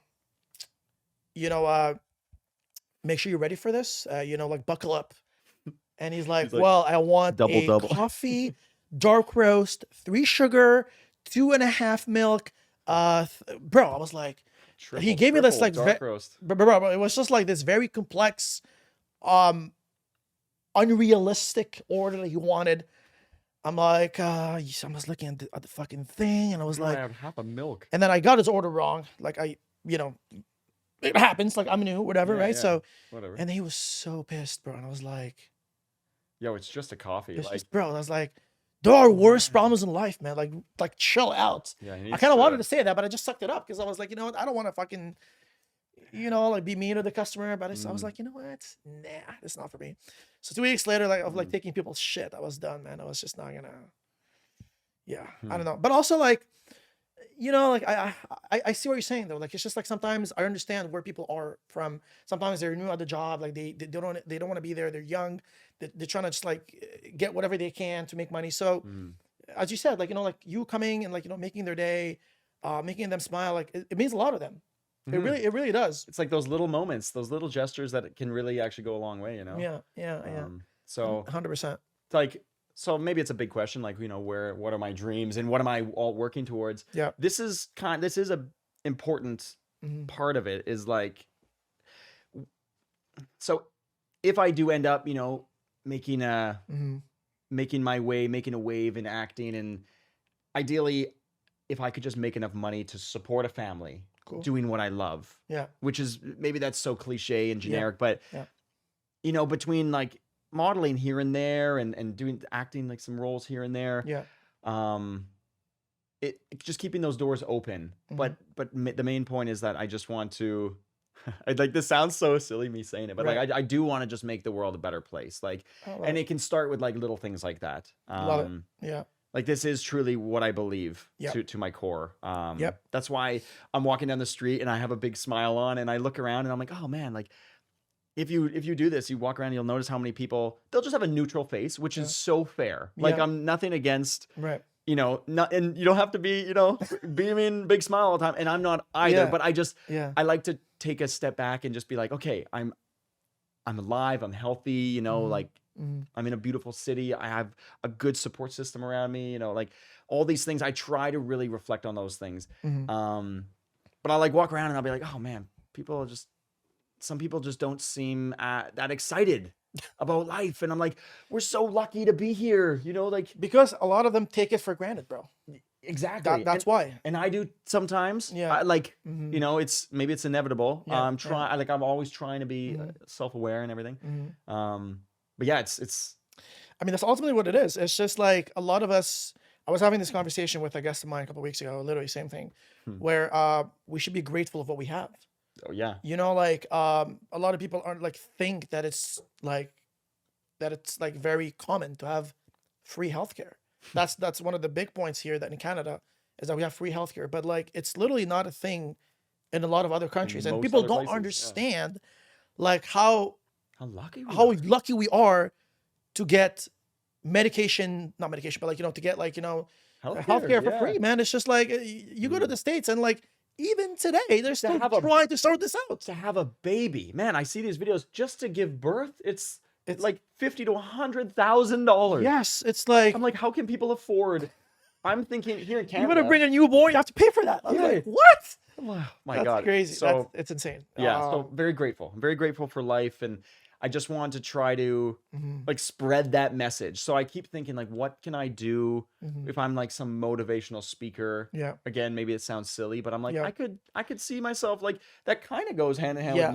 you know, make sure you're ready for this. You know, like buckle up. And he's like, He's like, well, I want double, a double. coffee, dark roast, 3 sugar, 2.5 milk. Bro, I was like, Triple, he gave me this triple like, dark roast. bro, it was just like this very complex, unrealistic order that he wanted. I'm like, I was looking at the fucking thing, and I was You only like, have half a milk. and then I got his order wrong. Like you know, it happens. Like I'm new, whatever, Yeah, right? yeah, So, whatever. and he was so pissed, bro. And I was like, Yo, it's just a coffee. it's Like, just, bro. I was like, there are worse man. problems in life, man. Like chill out. Yeah, he I needs kind of wanted to. to say that, but I just sucked it up because I was like, you know what? I don't want to fucking, you know, like be mean to the customer. But I was like, you know what? Nah, it's not for me. So 2 weeks later, like of like taking people's shit, I was done, man. I was just not gonna. Yeah, I don't know. But also like, you know, like I see what you're saying though. Like it's just like sometimes I understand where people are from. Sometimes they're new at the job, like they don't want to be there. They're young. They're trying to just like get whatever they can to make money. So as you said, like you know, like you coming and like you know making their day, making them smile, like it means a lot to them. It really does. It's like those little moments, those little gestures that can really actually go a long way, you know? Yeah. So 100%. it's like, so maybe it's a big question, like, you know, what are my dreams and what am I all working towards? Yeah. This is a important part of it, is like, so if I do end up, you know, making my way, making a wave in acting, and ideally if I could just make enough money to support a family, doing what I love. Yeah. Which is, maybe that's so cliche and generic, but Yeah. you know, between like modeling here and there and doing acting, like some roles here and there. Yeah. It just keeping those doors open. But the main point is that I just want to, like, this sounds so silly me saying it, but Right. like I do want to just make the world a better place. Like, and it can start with like little things like that. Love it. Yeah. Like this is truly what I believe to my core. That's why I'm walking down the street and I have a big smile on and I look around and I'm like, oh man, like if you do this, you walk around, you'll notice how many people, they'll just have a neutral face, which is so fair. Like, I'm nothing against, you know, and you don't have to be, you know, beaming, big smile all the time. And I'm not either, but I like to take a step back and just be like, okay, I'm alive, I'm healthy, you know, like I'm in a beautiful city. I have a good support system around me, you know, like all these things. I try to really reflect on those things. But I like walk around and I'll be like, oh man, some people just don't seem that excited about life. And I'm like, we're so lucky to be here, you know, like, because a lot of them take it for granted, bro. Exactly. That's why. And I do sometimes. Yeah. You know, maybe it's inevitable. I'm always trying to be self-aware and everything. But yeah, it's. I mean, that's ultimately what it is. It's just like a lot of us. I was having this conversation with a guest of mine a couple of weeks ago. Literally same thing, where we should be grateful of what we have. Oh yeah. You know, like a lot of people aren't like think that it's like very common to have free healthcare. That's one of the big points here that in Canada is that we have free healthcare, but like it's literally not a thing in a lot of other countries, and people don't understand like how lucky we are to get not medication, but like, you know, to get like, you know, healthcare for free, man. It's just like you go to the States and like even today they're still trying to sort this out. To have a baby, man, I see these videos just to give birth. It's like $50,000 to $100,000. Yes, it's like, I'm like, how can people afford? I'm thinking here in Canada, you're gonna bring a newborn, you have to pay for that. I'm like, what? Oh, my That's God, crazy. So it's insane. Yeah, so very grateful. I'm very grateful for life, and I just want to try to like spread that message. So I keep thinking like, what can I do if I'm like some motivational speaker? Yeah. Again, maybe it sounds silly, but I'm like, I could see myself like that kind of goes hand in hand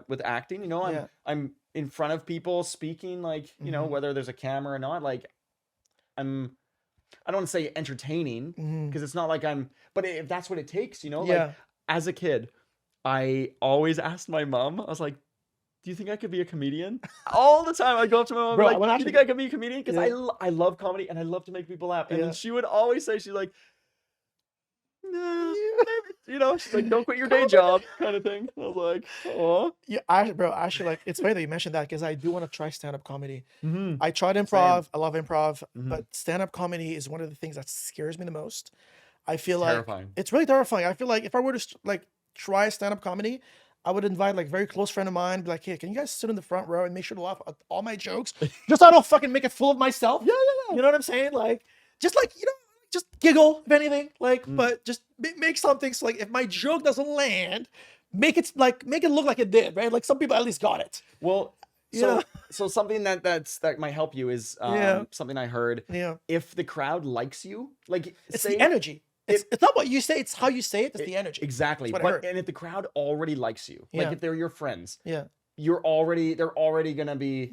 with acting. You know, I'm in front of people speaking, like, you know, whether there's a camera or not. Like, I don't want to say entertaining because it's not like but if that's what it takes, you know, like as a kid, I always asked my mom, I was like, do you think I could be a comedian? All the time I'd go up to my mom and be like, do you think I could be a comedian? Because I love comedy and I love to make people laugh. And then she would always say, she's like, no, you know, she's like, don't quit your day job kind of thing. I was like, oh. Yeah, actually, like, it's funny that you mentioned that because I do want to try stand-up comedy. I tried improv. I love improv, but stand-up comedy is one of the things that scares me the most. I feel terrifying. Like it's really terrifying. I feel like if I were to like try stand-up comedy, I would invite like a very close friend of mine, be like, hey, can you guys sit in the front row and make sure to laugh at all my jokes? Just so I don't fucking make it full of myself. Yeah. You know what I'm saying? Like, just like, you know, just giggle, if anything. Like, but just make something so like if my joke doesn't land, make it look like it did, right? Like some people at least got it. Well, so something that might help you is something I heard. Yeah. If the crowd likes you, like it's the energy. It's not what you say, it's how you say it. It's the energy. Exactly. And if the crowd already likes you, like if they're your friends, they're already gonna be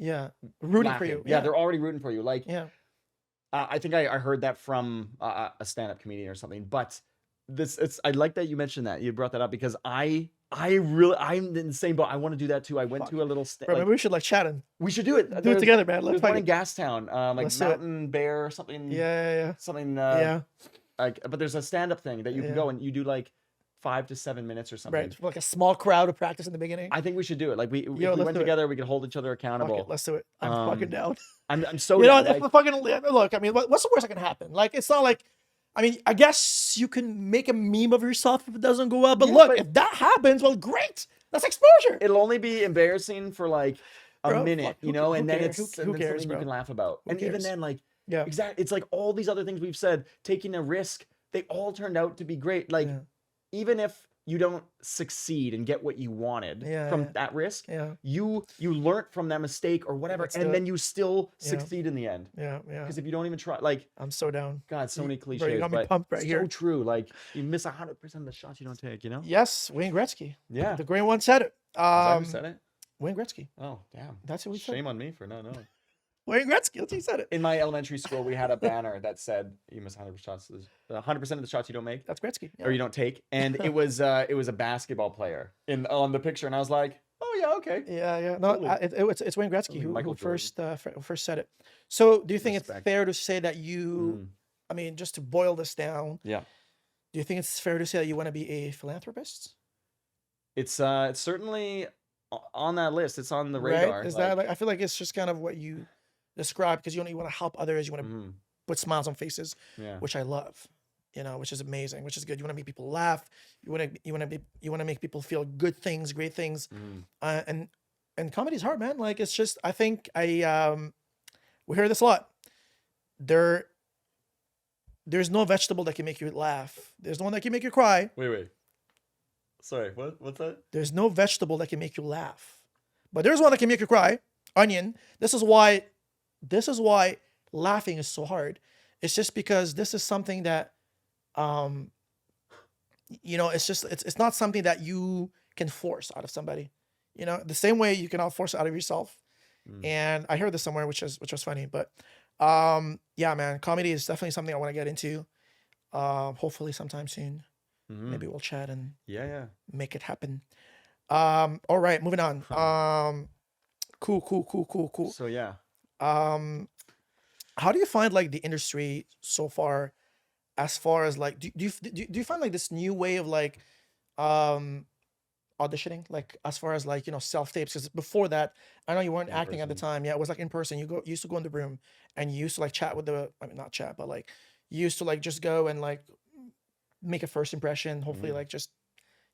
rooting laughing. for you. Yeah, they're already rooting for you. Like I think I heard that from a stand-up comedian or something. But I like that you mentioned that. You brought that up because I'm in the same boat. I want to do that too. I went to a little maybe we should like chat and we should do it. Do it together, man. There's one in Gastown, like Mountain Bear or something. Something. Like, but there's a stand-up thing that you can go and you do like 5 to 7 minutes or something. Right, like a small crowd to practice in the beginning. I think we should do it. Like if we went together, we could hold each other accountable. Let's do it. I'm fucking down. I'm so. You know, like, fucking look. I mean, what's the worst that can happen? Like, it's not like. I mean, I guess you can make a meme of yourself if it doesn't go well. But look, if that happens, well, great. That's exposure. It'll only be embarrassing for like a minute, you know, and then it's something you can laugh about. And even then, like, exactly, it's like all these other things we've said, taking a risk. They all turned out to be great. Like, even if you don't succeed and get what you wanted from that risk, you learned from that mistake or whatever, and then you still succeed in the end. Because if you don't even try, like, I'm so down. God, so many cliches. Bro, you got me pumped right here. So true. Like, you miss 100% of the shots you don't take. You know? Yes, Wayne Gretzky. Yeah, the great one said it. Is that who said it? Wayne Gretzky. Oh, damn. That's who we said. Shame on me for not knowing. Wayne Gretzky, that's who said it. In my elementary school, we had a banner that said, "You miss 100% of the shots you don't make." That's Gretzky, or you don't take. And it was a basketball player on the picture, and I was like, "Oh yeah, okay." Yeah. No, it's Wayne Gretzky who first said it. So, do you think it's fair to say that you? I mean, just to boil this down. Yeah. Do you think it's fair to say that you want to be a philanthropist? It's certainly on that list. It's on the right? radar. Is that like, I feel like it's just kind of what you described, because you want to help others, you want to mhm, put smiles on faces, yeah. which I love, which is amazing, which is good. You want to make people laugh. You want to make people feel good things, great things. Mhm. And comedy's hard, man. Like, it's just, I think we hear this a lot. There's no vegetable that can make you laugh. There's no one that can make you cry. Wait. Sorry, what's that? There's no vegetable that can make you laugh. But there's one that can make you cry. Onion. This is why laughing is so hard. It's just because this is something that it's not something that you can force out of somebody. The same way you cannot force it out of yourself. Mm. And I heard this somewhere, which was funny. But yeah, man, comedy is definitely something I want to get into. Hopefully sometime soon. Mhm. Maybe we'll chat and Yeah. make it happen. All right, moving on. Cool. So yeah. How do you find like the industry so far, as far as like, do you find like this new way of like auditioning, like as far as like, self tapes? Because before that, I know you weren't In acting at the person. time. Yeah, it was like in person. You used to go in the room and you used to like chat with not chat, but like you used to like just go and like make a first impression, hopefully Mhm. like just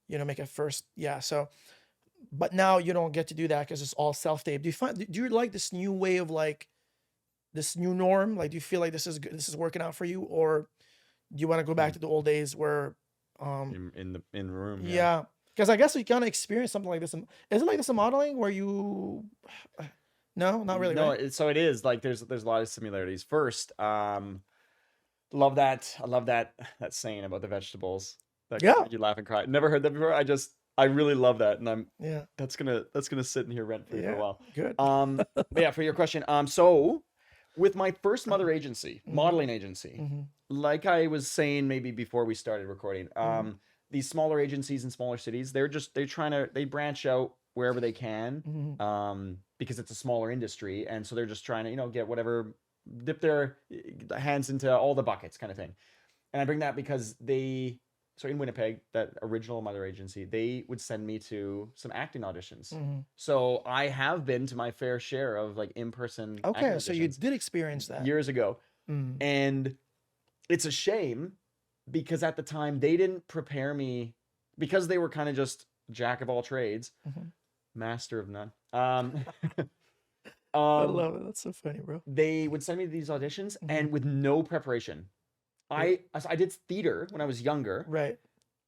make a first, yeah. So but now you don't get to do that because it's all self tape. Do you like this new way of like this new norm? Like, do you feel like this is good, this is working out for you, or do you want to go back Mm. to the old days where In the room, yeah. yeah, because I guess you kind of experience something like this is it like this in modeling where you no, not really, No, right? so it is like there's a lot of similarities. First, love that. I love that saying about the vegetables that can Yeah, make you laugh and cry. Never heard that before. I really love that, and yeah, that's gonna sit in here rent free for a yeah, while. good. But yeah, for your question, so with my first mother agency, Hmm. modeling agency, Hmm. like I was saying maybe before we started recording, Hmm. these smaller agencies in smaller cities, they branch out wherever they can, Hmm. because it's a smaller industry, and so they're just trying to get whatever, dip their hands into all the buckets kind of thing. And I bring that because so in Winnipeg, that original mother agency, they would send me to some acting auditions. Hmm. So I have been to my fair share of like in-person acting Okay, so you auditions did experience that. years ago. Mm. And it's a shame because at the time they didn't prepare me, because they were kind of just jack of all trades, Hmm. master of none. I Um, love it. That's so funny, bro. they would send me to these auditions Hmm. and with no preparation. I did theater when I was younger, Right.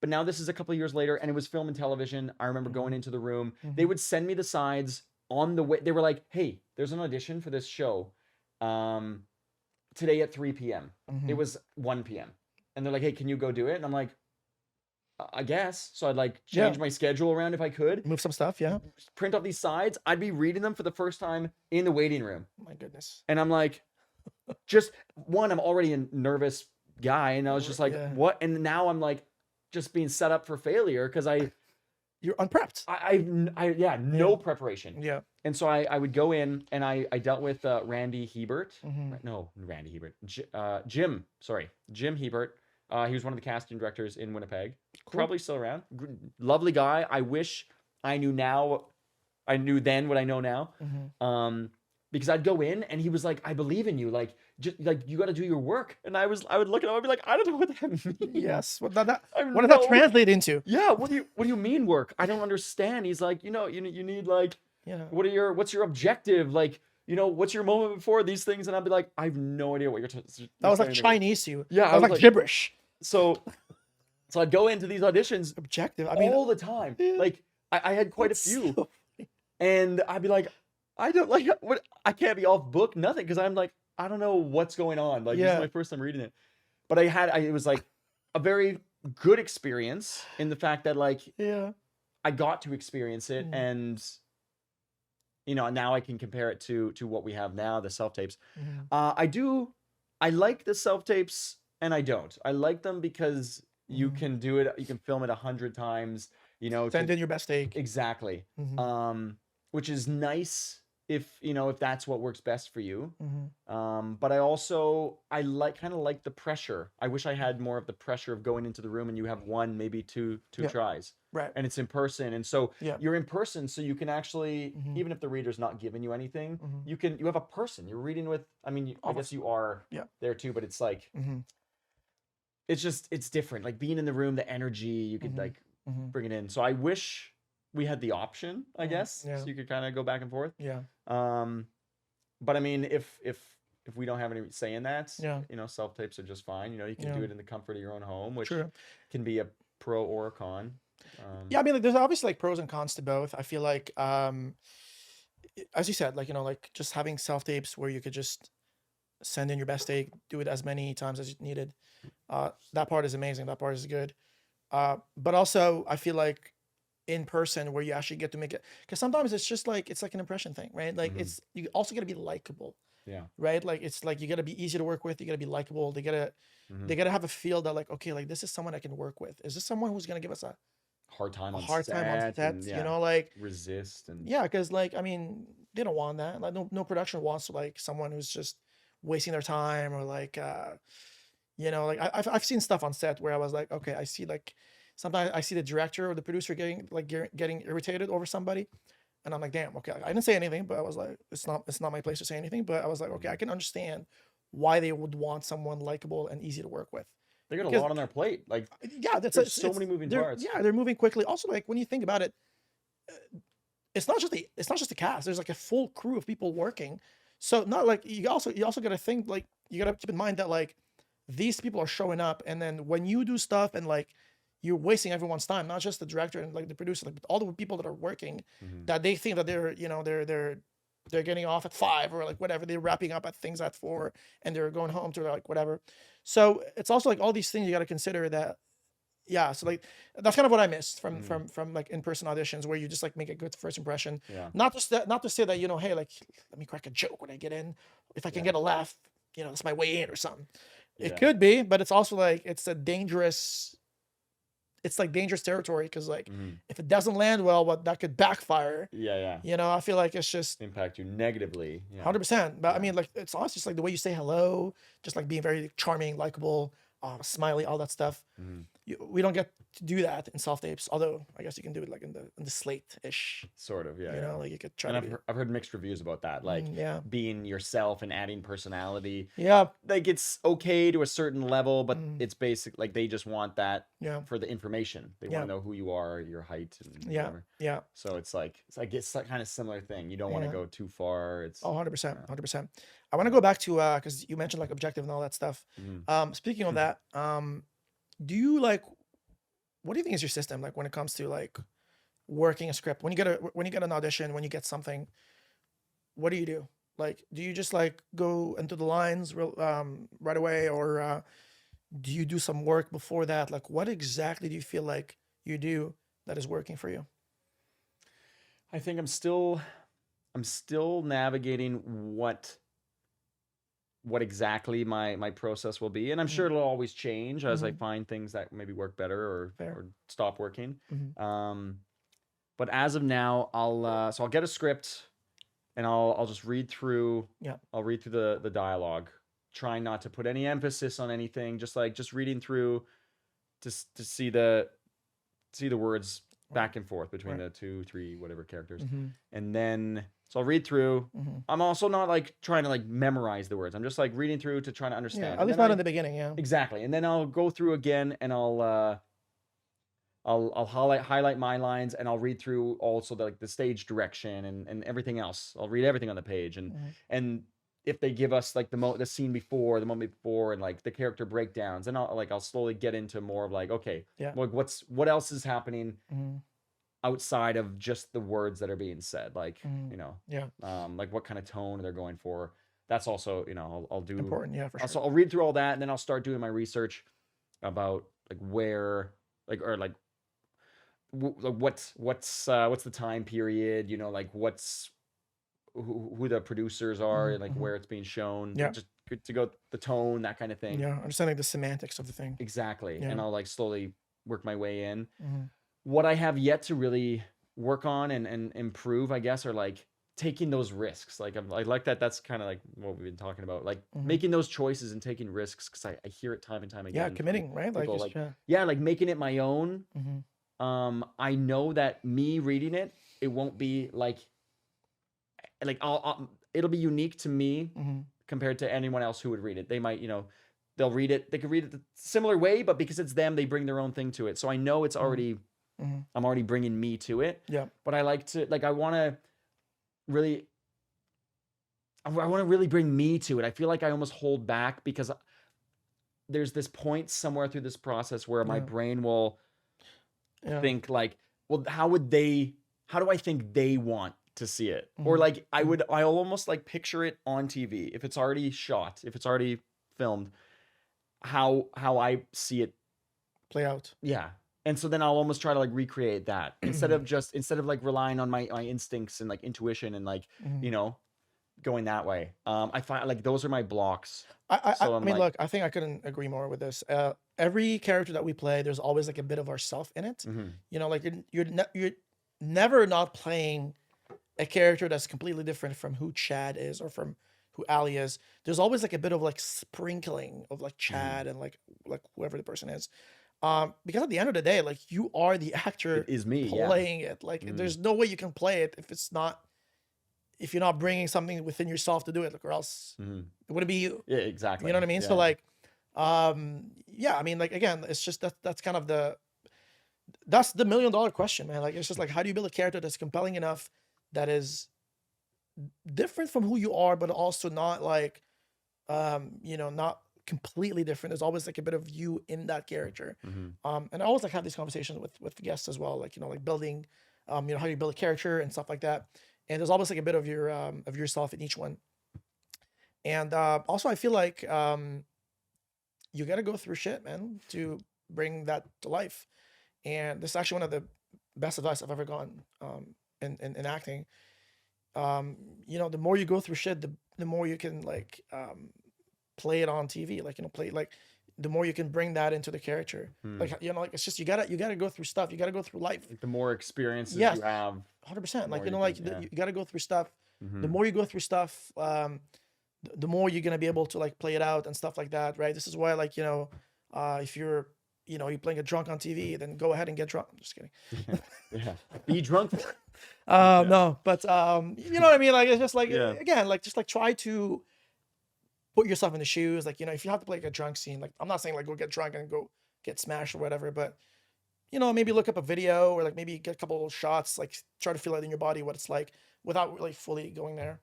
but now this is a couple of years later and it was film and television. I remember going Hmm. into the room. They Hmm. would send me the sides on the way. They were like, "Hey, there's an audition for this show. Um, today at 3 p.m." It Hmm. was 1 p.m. And they're like, "Hey, can you go do it?" And I'm like, I guess. So I'd like Yeah. change my schedule around if I could. Move some stuff. Yeah. Print off these sides. I'd be reading them for the first time in the waiting room. My goodness. And I'm like, just I'm already a nervous guy. And I was just like, Yeah. what? And now I'm like, just being set up for failure because You're unprepped. yeah, no Yeah. preparation. Yeah. And so I would go in and I dealt with Randy Hebert. Hmm. No, Randy Hebert. Jim Hebert. He was one of the casting directors in Winnipeg. Cool. Probably still around. Lovely guy. I wish I knew then what I know now. Hmm. Because I'd go in and he was like, "I believe in you. Like, just like you got to do your work." And I would look at him. I'd be like, "I don't know what that means." Yes. What I what does that know. translate into? Yeah. What do you mean work? I don't understand. He's like, you need like, Yeah. what's your objective? Like, what's your moment before these things? And I'd be like, I have no idea what you're That was like saying to me." Chinese to you. Yeah, That was like gibberish. So I'd go into these auditions Objective. I mean, all the time. yeah, Like I had quite a that's few, so- and I'd be like, I don't like what I can't be off book, nothing, because I'm like, I don't know what's going on. Like this is Yeah. my first time reading it, but it was like a very good experience in the fact that like Yeah. I got to experience it, Mm. and now I can compare it to what we have now, the self tapes. Mhm. I like the self tapes and I don't. I like them because you Mhm. can do it, you can film it 100 times, Send in your best take. exactly. Mhm. Which is nice if if that's what works best for you. Mm-hmm. But I kind of like the pressure. I wish I had more of the pressure of going into the room and you have one, maybe two Yeah. tries, Right. and it's in person. And so Yeah. you're in person, so you can actually, Mm-hmm. even if the reader's not giving you anything, Mm-hmm. you have a person you're reading with. I mean, I guess you are Yeah. there too, but it's like Mm-hmm. it's different. Like being in the room, the energy, you could Mm-hmm. like Mm-hmm. bring it in. So I wish we had the option, I guess, Yeah. so you could kind of go back and forth. Yeah. Um, but I mean, if we don't have any say in that, Yeah. self tapes are just fine. You can Yeah. do it in the comfort of your own home, which True. can be a pro or a con. Yeah, I mean, like, there's obviously like pros and cons to both. I feel like, as you said, like like just having self tapes where you could just send in your best take, do it as many times as you needed. That part is amazing. That part is good. But also, I feel like in person where you actually get to make it, because sometimes it's like an impression thing, right? Like Mhm. you also got to be likable, Yeah. right? Like it's like you got to be easy to work with. You got to be likable. They Mhm. gotta have a feel that like, okay, like this is someone I can work with. Is this someone who's gonna give us Hard time a on hard time on set, set? and You yeah, know, like resist and yeah, because like I mean, they don't want that. Like no production wants like someone who's just wasting their time or like like I've seen stuff on set where I was like, okay, I see like sometimes I see the director or the producer getting irritated over somebody, and I'm like, damn, okay, I didn't say anything, but I was like, it's not my place to say anything, but I was like, okay, I can understand why they would want someone likable and easy to work with they got a because lot on their plate. Like yeah, there's so many moving parts. they're moving quickly. Also, like when you think about it, it's not just the cast. There's like a full crew of people working. So not like you also got to think like you got to keep in mind that like these people are showing up, and then when you do stuff and like you're wasting everyone's time, not just the director and like the producer, like but all the people that are working, Mhm. that they think that they're getting off at 5 or like whatever, they're wrapping up at things at 4 and they're going home to like whatever. So it's also like all these things you got to consider that yeah, so like that's kind of what I missed from Mhm. from like in-person auditions where you just like make a good first impression. Yeah. Not to say that, hey, like let me crack a joke when I get in. If I can Yeah. get a laugh, that's my way in or something. It Yeah. could be, but it's also like it's like dangerous territory because like Mhm. if it doesn't land well, what that could backfire. Yeah. Yeah. I feel like it's just Impact you negatively. Yeah. 100%. But I Yeah. mean, like it's also just like the way you say hello, just like being very charming, likable, smiley, all that stuff. Mhm. We don't get to do that in soft tapes, although I guess you can do it like in the slate ish. Sort of. Yeah. Yeah. Like you could try And to be. I've heard mixed reviews about that, like Yeah, being yourself and adding personality. yeah, Like it's okay to a certain level, but mm, it's basic. Like they just want that yeah, for the information. They want yeah, to know who you are, your height, and yeah, whatever. yeah, So it's like it's that kind of similar thing. You don't want to yeah. go too far. It's Oh, 100%, yeah. 100%. I want to go back to because you mentioned like objective and all that stuff. Mhm. Speaking of that, do you like what do you think is your system like when it comes to like working a script? When you get an audition, when you get something, what do you do? Like, do you just like go into the lines right away, or do you do some work before that? Like, what exactly do you feel like you do that is working for you? I think I'm still navigating what exactly my process will be, and I'm sure Mm, it'll always change as I mhm, find things that maybe work better fair. or stop working. Mhm, Um, but as of now, I'll get a script and I'll just read through. yeah. I'll read through the dialogue, trying not to put any emphasis on anything. Just reading through to see the words Right. back and forth between Right. the 2, 3, whatever characters, Mm-hmm. and then so I'll read through. Mm-hmm. I'm also not like trying to like memorize the words. I'm just like reading through to try to Yeah. understand, At and least then not in the beginning. Yeah. exactly, and then I'll go through again and I'll highlight my lines and I'll read through also like the stage direction and everything else. I'll read everything on the page Mm-hmm. and if they give us like the scene before, the moment before, and like the character breakdowns, and I'll slowly get into more of like, okay, Yeah. like what else is happening Mm-hmm. outside of just the words that are being said, like Mm-hmm. Yeah. like what kind of tone they're going for. That's also I'll do Important. Yeah, for also sure. I'll read through all that and then I'll start doing my research about like where like or like like what's the time period, like what's who the producers are Mm-hmm. and like Mm-hmm. where it's being shown, Yeah. just good to go the tone, that kind of thing. Yeah. Understanding the semantics of the thing. Exactly. Yeah. And I'll like slowly work my way in. Mm-hmm. What I have yet to really work on and improve, I guess, are like taking those risks. Like I like that. That's kind of like what we've been talking about, like Mm-hmm. making those choices and taking risks. Because I hear it time and time Yeah, again from committing, right? Like, people, it's, like yeah. yeah, like making it my own. Mm-hmm. I know that me reading it, it won't be like it'll be unique to me Mm-hmm. compared to anyone else who would read it. They might, they'll read it. They could read it the similar way, but because it's them, they bring their own thing to it. So I know it's already, Mm-hmm. I'm already bringing me to it. Yeah. But I like to, like, I want to really bring me to it. I feel like I almost hold back because there's this point somewhere through this process where my brain will think like, well, how do I think they want to see it? Or like I'll almost like picture it on TV. If it's already shot, if it's already filmed, how I see it play out. Yeah. And so then I'll almost try to like recreate that instead of like relying on my instincts and like intuition and like, going that way. I find like those are my blocks. I mean, look, I think I couldn't agree more with this. Every character that we play, there's always like a bit of ourself in it. Like you're never not playing a character that's completely different from who Chad is or from who Ali is. There's always like a bit of like sprinkling of like Chad and like whoever the person is. Because at the end of the day, like you are the actor it is me playing it. Like there's no way you can play it if you're not bringing something within yourself to do it, like, or else it wouldn't be you. Yeah, exactly. You know what I mean? Yeah. So like, yeah, I mean, like, again, it's just that's kind of that's the $1 million question, man. Like, it's just like, how do you build a character that's compelling enough, that is different from who you are, but also not like, not completely different. There's always like a bit of you in that character. And I always like have these conversations with guests as well, like, like building, how you build a character and stuff like that. And there's always like a bit of yourself in each one. And also I feel like you got to go through shit, man, to bring that to life. And this is actually one of the best advice I've ever gotten in acting. The more you go through shit, the more you can like play it on TV, like, play like the more you can bring that into the character. Like, like it's just you gotta go through stuff. You gotta go through life. Like the more experiences you have, 100%. Like, you gotta go through stuff. The more you go through stuff, the more you're gonna be able to like play it out and stuff like that, right? This is why, like, if you're you're playing a drunk on TV, then go ahead and get drunk. I'm just kidding. Yeah. Be drunk. No, but you know what I mean? Like, it's just like, again, like, just like try to put yourself in the shoes. Like, if you have to play like a drunk scene, like, I'm not saying like go get drunk and go get smashed or whatever, but maybe look up a video or like maybe get a couple of shots, like try to feel it in your body what it's like without really fully going there.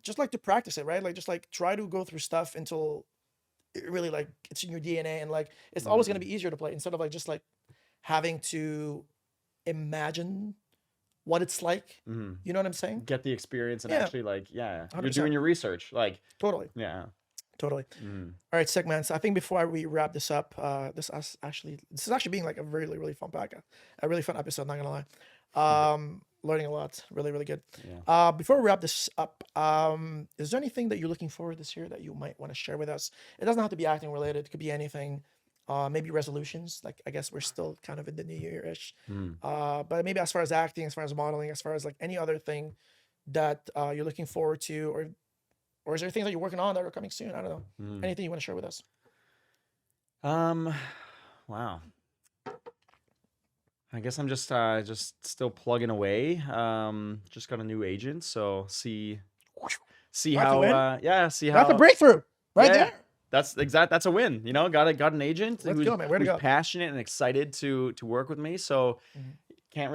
Just like to practice it, right? Like, just like try to go through stuff until it really like it's in your DNA, and like it's always going to be easier to play instead of like just like having to imagine what it's like. You know what I'm saying? Get the experience and actually like, you're 100%. doing your research. Like, totally. Yeah. Totally. All right, sick, man. So I think before we wrap this up, this is actually being like a really, really fun podcast, a really fun episode. Not gonna lie, learning a lot. Really, really good. Yeah. Before we wrap this up, is there anything that you're looking forward this year that you might want to share with us? It doesn't have to be acting related. It could be anything. Maybe resolutions. Like, I guess we're still kind of in the new year-ish. But maybe as far as acting, as far as modeling, as far as like any other thing that you're looking forward to, or is there things that you're working on that are coming soon? I don't know. Anything you want to share with us? Wow. I guess I'm just still plugging away. Just got a new agent, so see how see how that's a breakthrough right there. That's a win. Got an agent Let's go, man. Where to who's go? passionate and excited to work with me. So can't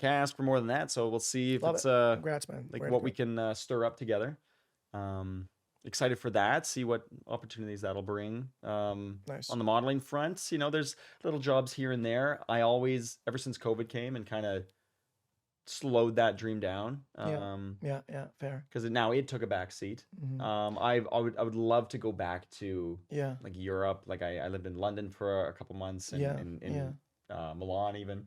ask for more than that. So we'll see if it's congrats, man. like what we can stir up together. Excited for that. See what opportunities that'll bring. Nice. On the modeling front, there's little jobs here and there. I always, ever since COVID came and kind of slowed that dream down. Yeah, fair. Because now it took a back seat. I would love to go back to like Europe. Like I lived in London for a couple months and in Milan even.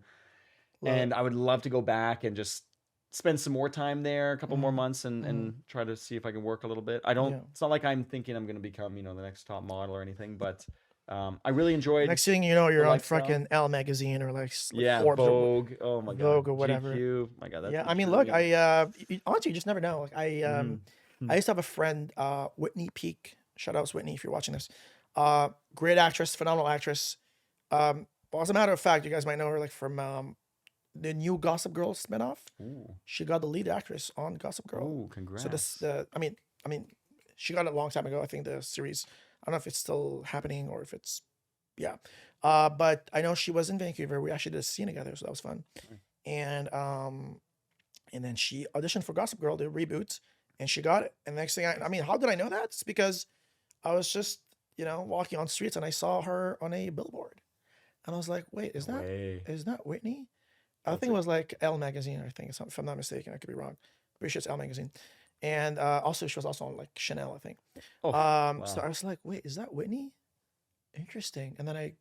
And I would love to go back and just spend some more time there, a couple more months, and try to see if I can work a little bit. It's not like I'm thinking I'm going to become, the next top model or anything, but I really enjoyed. Next thing you know, you're on lifestyle. fucking Elle magazine or like Yeah, Forbes Vogue. Oh my Vogue god, or whatever. GQ. My god, that's Yeah, the I mean, look, dream. honestly, you just never know. Like I used to have a friend, Whitney Peak. Shout out to Whitney if you're watching this. Great actress, phenomenal actress. But as a matter of fact, you guys might know her like from the new Gossip Girl spinoff. Ooh. She got the lead actress on Gossip Girl. Ooh, congrats. So I mean, she got it a long time ago. I think the series. I don't know if it's still happening or if it's, yeah. But I know she was in Vancouver. We actually did a scene together, so that was fun. And then she auditioned for Gossip Girl, the reboot, and she got it. And the next thing I mean, how did I know that? It's because I was just, walking on streets and I saw her on a billboard. And I was like, wait, is that Whitney? I think it was like Elle magazine, I think, if I'm not mistaken. I could be wrong. Pretty sure it's Elle magazine. And also she was also on like Chanel, I think. Oh, wow. So I was like, wait, is that Whitney? Interesting. And then I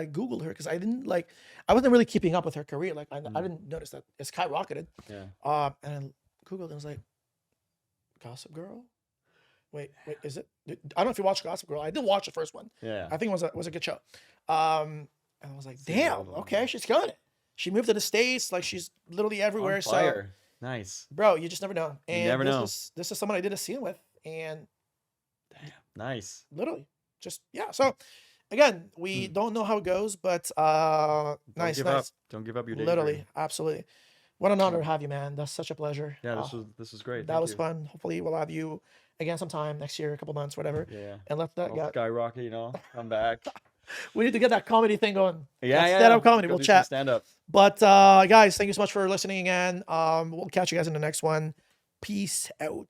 Googled her because I wasn't really keeping up with her career. Like I didn't notice that it skyrocketed. Yeah. And I Googled and I was like, Gossip Girl? Wait, is it? I don't know if you watched Gossip Girl. I didn't watch the first one. Yeah. I think it was a good show. And I was like, damn, okay, she's got it. She moved to the States, like she's literally everywhere. On fire. So Nice. bro, you just never know. And you never know. This is someone I did a scene with, and damn, nice. Literally, just yeah. So again, we don't know how it goes, but nice. Don't give up your day. Literally, absolutely. What an honor to have you, man. That's such a pleasure. Yeah, this was great. That was fun. Hopefully, we'll have you again sometime next year, a couple months, whatever. Yeah. And let that go. Skyrocket, come back. We need to get that comedy thing going. Yeah. Stand-up comedy. We'll chat. Stand up. But guys, thank you so much for listening again. We'll catch you guys in the next one. Peace out.